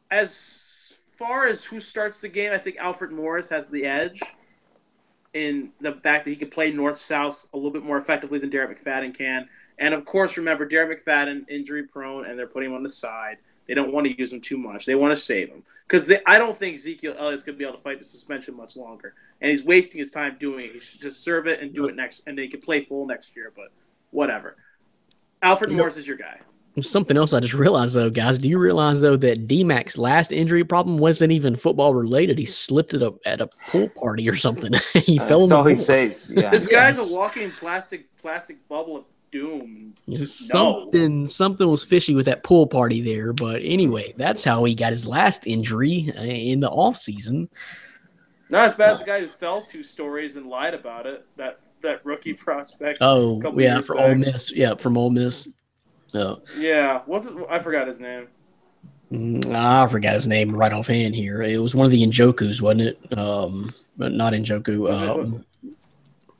As far as who starts the game, I think Alfred Morris has the edge in the fact that he can play north-south a little bit more effectively than Darren McFadden can. And, of course, remember, Darren McFadden, injury-prone, and they're putting him on the side. They don't want to use him too much. They want to save him. Because I don't think Ezekiel Elliott's going to be able to fight the suspension much longer. And he's wasting his time doing it. He should just serve it and do it next, and then he can play full next year, but whatever. Alfred Morris is your guy. Something else I just realized, though, guys. Do you realize, though, that D-Mac's last injury problem wasn't even football-related? He slipped it up at a pool party or something. He fell in the pool. He says. Yeah. This guy's a walking plastic bubble of doom. Something was fishy with that pool party there. But anyway, that's how he got his last injury in the offseason. Not as bad as the guy who fell 2 stories and lied about it. That rookie prospect. Oh, yeah, for Ole Miss. Yeah, from Ole Miss. Yeah, I forgot his name. I forgot his name right offhand here. It was one of the Njokus, wasn't it? But not Njoku.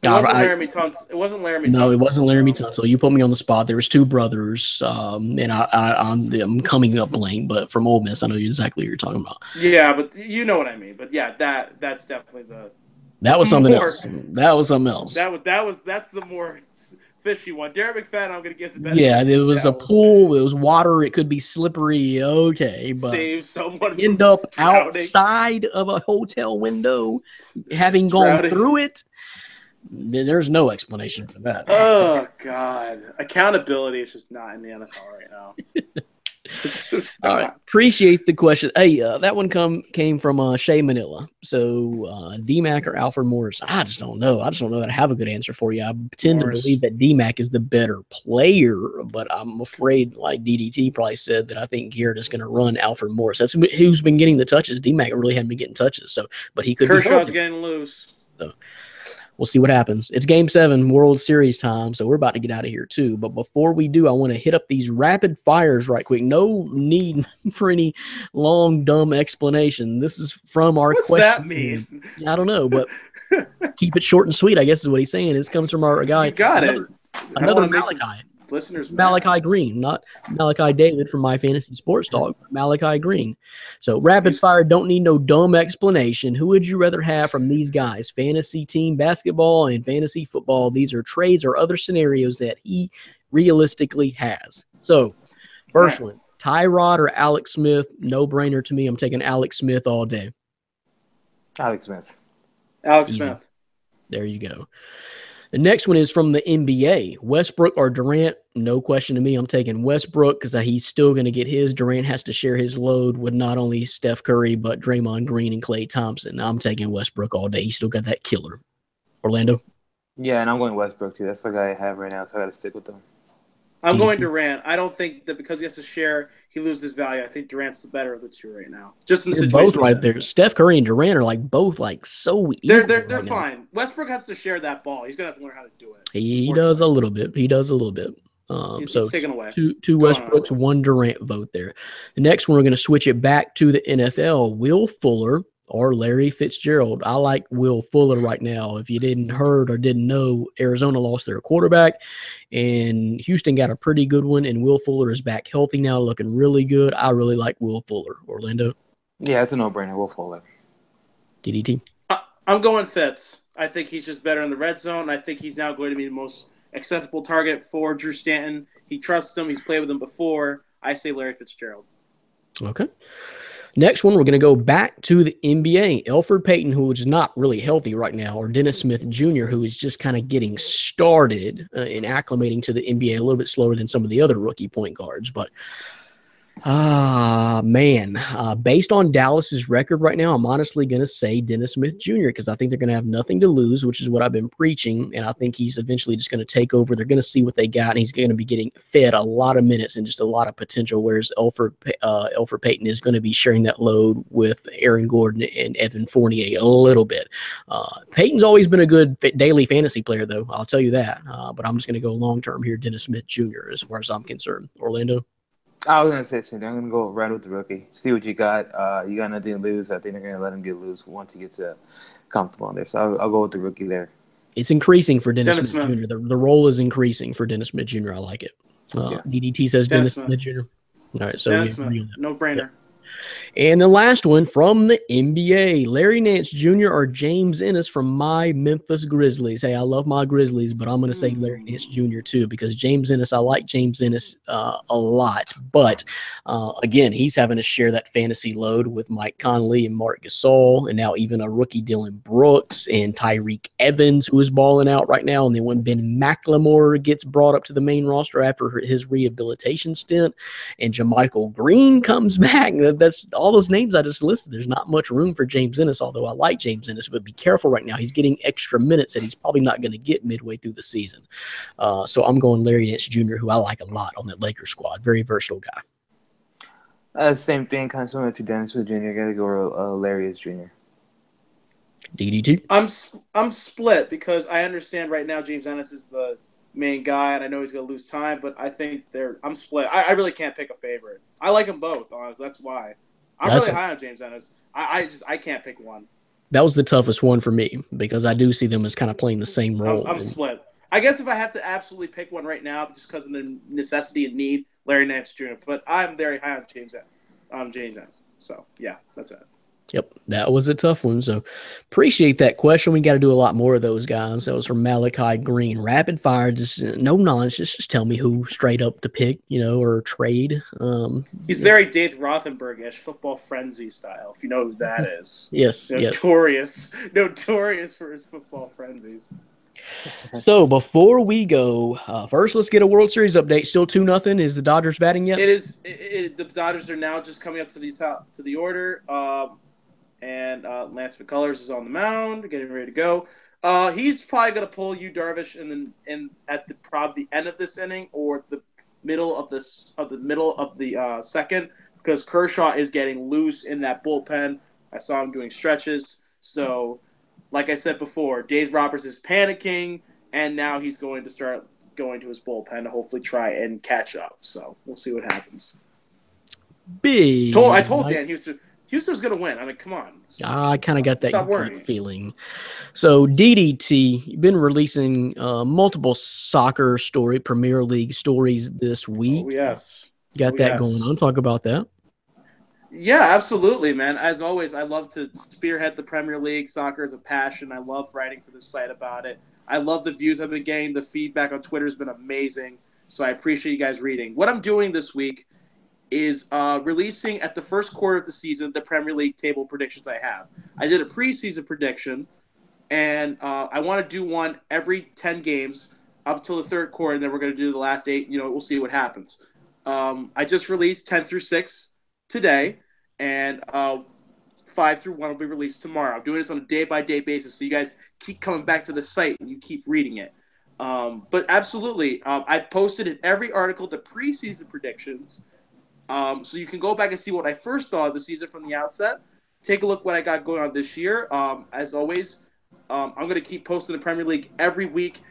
It wasn't Laramie Tunsil. It wasn't Laramie Tunsil. No, it wasn't Laramie Tunsil. You put me on the spot. There was 2 brothers, and I'm coming up blank, but from Ole Miss, I know exactly what you're talking about. Yeah, but you know what I mean. But yeah, that's definitely that was something else. That was something else. That's the more fishy one. Darren McFadden, I'm going to give the benefit. Yeah, it was a pool. It was water. It could be slippery. Okay, but save someone end up outside of a hotel window, having gone through it. There's no explanation for that. Oh God, accountability is just not in the NFL right now. All right, appreciate the question. Hey, that one came from Shea Manila. So D-Mac or Alfred Morris? I just don't know. I don't have a good answer for you. I tend to believe that D-Mac is the better player, but I'm afraid, like DDT probably said, that I think Garrett is going to run Alfred Morris. That's who's been getting the touches. D-Mac really hadn't been getting touches, but he could. Kershaw's getting loose. So we'll see what happens. It's Game 7, World Series time, so we're about to get out of here too. But before we do, I want to hit up these rapid fires right quick. No need for any long, dumb explanation. This is from our question. What's that mean? I don't know, but keep it short and sweet, I guess is what he's saying. This comes from our guy. You got another Malachi. Listeners, Malachi Green, not Malachi David from My Fantasy Sports Talk, Malachi Green. So rapid fire, don't need no dumb explanation. Who would you rather have from these guys? Fantasy team basketball and fantasy football. These are trades or other scenarios that he realistically has. So first one, Tyrod or Alex Smith? No brainer to me. I'm taking Alex Smith all day. Alex Smith. There you go. The next one is from the NBA. Westbrook or Durant? No question to me. I'm taking Westbrook because he's still going to get his. Durant has to share his load with not only Steph Curry, but Draymond Green and Klay Thompson. I'm taking Westbrook all day. He's still got that killer. Orlando? Yeah, and I'm going Westbrook too. That's the guy I have right now, so I got to stick with him. I'm going Durant. I don't think that because he has to share, he loses value. I think Durant's the better of the 2 right now. Just in the situation. Both right there. Steph Curry and Durant are both so equal. They're fine. Westbrook has to share that ball. He's gonna have to learn how to do it. He does a little bit. He's taken away. Two Westbrooks, 1 Durant vote there. The next one, we're going to switch it back to the NFL. Will Fuller or Larry Fitzgerald. I like Will Fuller right now. If you didn't heard or didn't know, Arizona lost their quarterback, and Houston got a pretty good one, and Will Fuller is back healthy now, looking really good. I really like Will Fuller. Orlando? Yeah, it's a no-brainer. Will Fuller. DDT. I'm going Fitz. I think he's just better in the red zone. I think he's now going to be the most acceptable target for Drew Stanton. He trusts him. He's played with him before. I say Larry Fitzgerald. Okay. Next one, we're going to go back to the NBA. Elfrid Payton, who is not really healthy right now, or Dennis Smith Jr., who is just kind of getting started in acclimating to the NBA a little bit slower than some of the other rookie point guards. But, based on Dallas's record right now, I'm honestly going to say Dennis Smith Jr. because I think they're going to have nothing to lose, which is what I've been preaching. And I think he's eventually just going to take over. They're going to see what they got, and he's going to be getting fed a lot of minutes and just a lot of potential, whereas Elfrid Payton is going to be sharing that load with Aaron Gordon and Evan Fournier a little bit. Payton's always been a good daily fantasy player, though. I'll tell you that. But I'm just going to go long-term here, Dennis Smith Jr., as far as I'm concerned. Orlando? I was gonna say the same thing. I'm gonna go right with the rookie. See what you got. You got nothing to lose. I think they're gonna let him get loose once he gets comfortable in there. So I'll go with the rookie there. It's increasing for Dennis Smith Jr. The role is increasing for Dennis Smith Jr. I like it. DDT says Dennis Smith Jr. All right, so Dennis Smith, no brainer. Yeah. And the last one from the NBA, Larry Nance Jr. or James Ennis from my Memphis Grizzlies. Hey, I love my Grizzlies, but I'm going to say Larry Nance Jr. too, because James Ennis, I like James Ennis a lot. But again, he's having to share that fantasy load with Mike Conley and Mark Gasol, and now even a rookie Dylan Brooks and Tyreek Evans, who is balling out right now. And then when Ben McLemore gets brought up to the main roster after his rehabilitation stint, and JaMychal Green comes back, that's all those names I just listed. There's not much room for James Ennis, although I like James Ennis, but be careful right now. He's getting extra minutes that he's probably not going to get midway through the season. So I'm going Larry Nance Jr., who I like a lot on that Lakers squad. Very versatile guy. Same thing, kind of similar to Dennis Smith Jr. Got to go Larry Jr. DDT? I'm split because I understand right now James Ennis is the main guy, and I know he's going to lose time, but I think I'm split. I really can't pick a favorite. I like them both, honestly. That's why. I'm really high on James Ennis. I can't pick one. That was the toughest one for me because I do see them as kind of playing the same role. I'm split. I guess if I have to absolutely pick one right now, just because of the necessity and need, Larry Nance Jr. But I'm very high on James Ennis. So yeah, that's it. Yep, that was a tough one. So appreciate that question. We got to do a lot more of those guys. That was from Malachi Green. Rapid fire, just no nonsense. Just tell me who straight up to pick, or trade. He's very Dave Rothenberg-ish, Football Frenzy style, if you know who that is. Yes, notorious for his football frenzies. So before we go, first let's get a World Series update. Still 2-0. Is the Dodgers batting yet? It is. The Dodgers are now just coming up to the order. And Lance McCullers is on the mound, getting ready to go. He's probably going to pull Yu Darvish at probably the end of this inning or the middle of the second, because Kershaw is getting loose in that bullpen. I saw him doing stretches. So, like I said before, Dave Roberts is panicking, and now he's going to start going to his bullpen to hopefully try and catch up. So we'll see what happens. I told Dan Houston's going to win. I mean, come on. I kind of got that feeling. So, DDT, you've been releasing multiple soccer Premier League stories this week. Oh, yes. Got that going on. Talk about that. Yeah, absolutely, man. As always, I love to spearhead the Premier League. Soccer is a passion. I love writing for the site about it. I love the views I've been getting. The feedback on Twitter has been amazing. So I appreciate you guys reading. What I'm doing this week is releasing at the first quarter of the season the Premier League table predictions I have. I did a preseason prediction, and I want to do one every 10 games up until the third quarter, and then we're going to do the last 8. We'll see what happens. I just released 10 through 6 today, and 5 through 1 will be released tomorrow. I'm doing this on a day-by-day basis, so you guys keep coming back to the site and you keep reading it. But absolutely, I've posted in every article the preseason predictions, so you can go back and see what I first thought of the season from the outset. Take a look what I got going on this year. As always, I'm going to keep posting the Premier League every week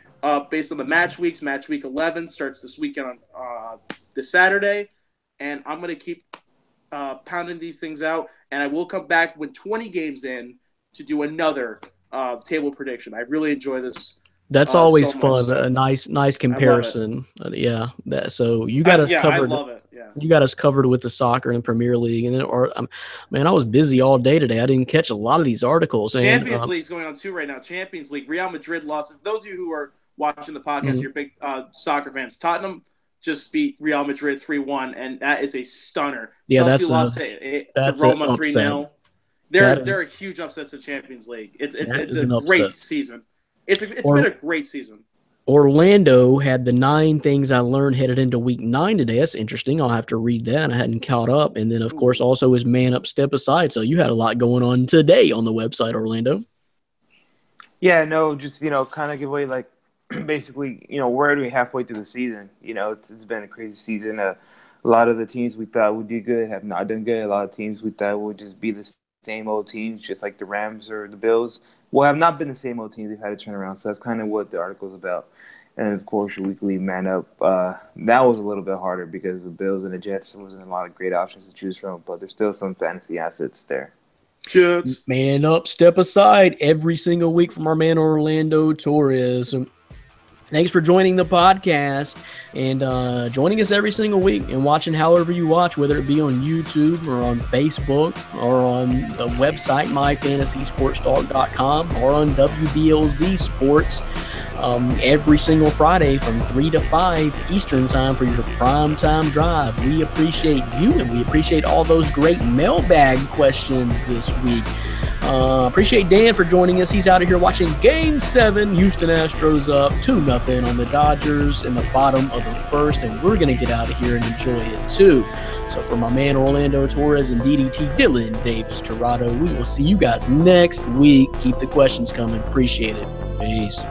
based on the match weeks. Match week 11 starts this weekend on this Saturday, and I'm going to keep pounding these things out, and I will come back with 20 games in to do another table prediction. I really enjoy this That's always so much fun. so. A nice comparison. Yeah. So you got us covered. I love it. Yeah. You got us covered with the soccer and the Premier League, and then, man, I was busy all day today. I didn't catch a lot of these articles. Champions League's going on too right now. Champions League. Real Madrid lost. For those of you who are watching the podcast, you're big soccer fans. Tottenham just beat Real Madrid 3-1, and that is a stunner. Yeah, Chelsea lost to Roma 3-0. They're a huge upset to the Champions League. It's a great season. It's been a great season. Orlando had the 9 things I learned headed into week 9 today. That's interesting. I'll have to read that. I hadn't caught up. And then, of course, also is Man Up, Step Aside. So you had a lot going on today on the website, Orlando. Yeah, no, just, kind of give away, like, basically, we're already halfway through the season. It's been a crazy season. A lot of the teams we thought would do good have not done good. A lot of teams we thought would just be the same old teams, just like the Rams or the Bills, have not been the same old teams. They've had to turn around. So that's kind of what the article's about. And, of course, your weekly Man Up. That was a little bit harder because the Bills and the Jets wasn't a lot of great options to choose from, but there's still some fantasy assets there. Jets. Man Up, Step Aside every single week from our man Orlando Torres. Thanks for joining the podcast and joining us every single week and watching however you watch, whether it be on YouTube or on Facebook or on the website, myfantasysportstalk.com, or on WBLZ Sports every single Friday from 3 to 5 Eastern time for your prime time drive. We appreciate you, and we appreciate all those great mailbag questions this week. Appreciate Dan for joining us. He's out of here watching Game 7. Houston Astros up 2-0 on the Dodgers in the bottom of the first, and we're going to get out of here and enjoy it too. So for my man Orlando Torres and DDT Dylan Davis Tirado, we will see you guys next week. Keep the questions coming. Appreciate it. Peace.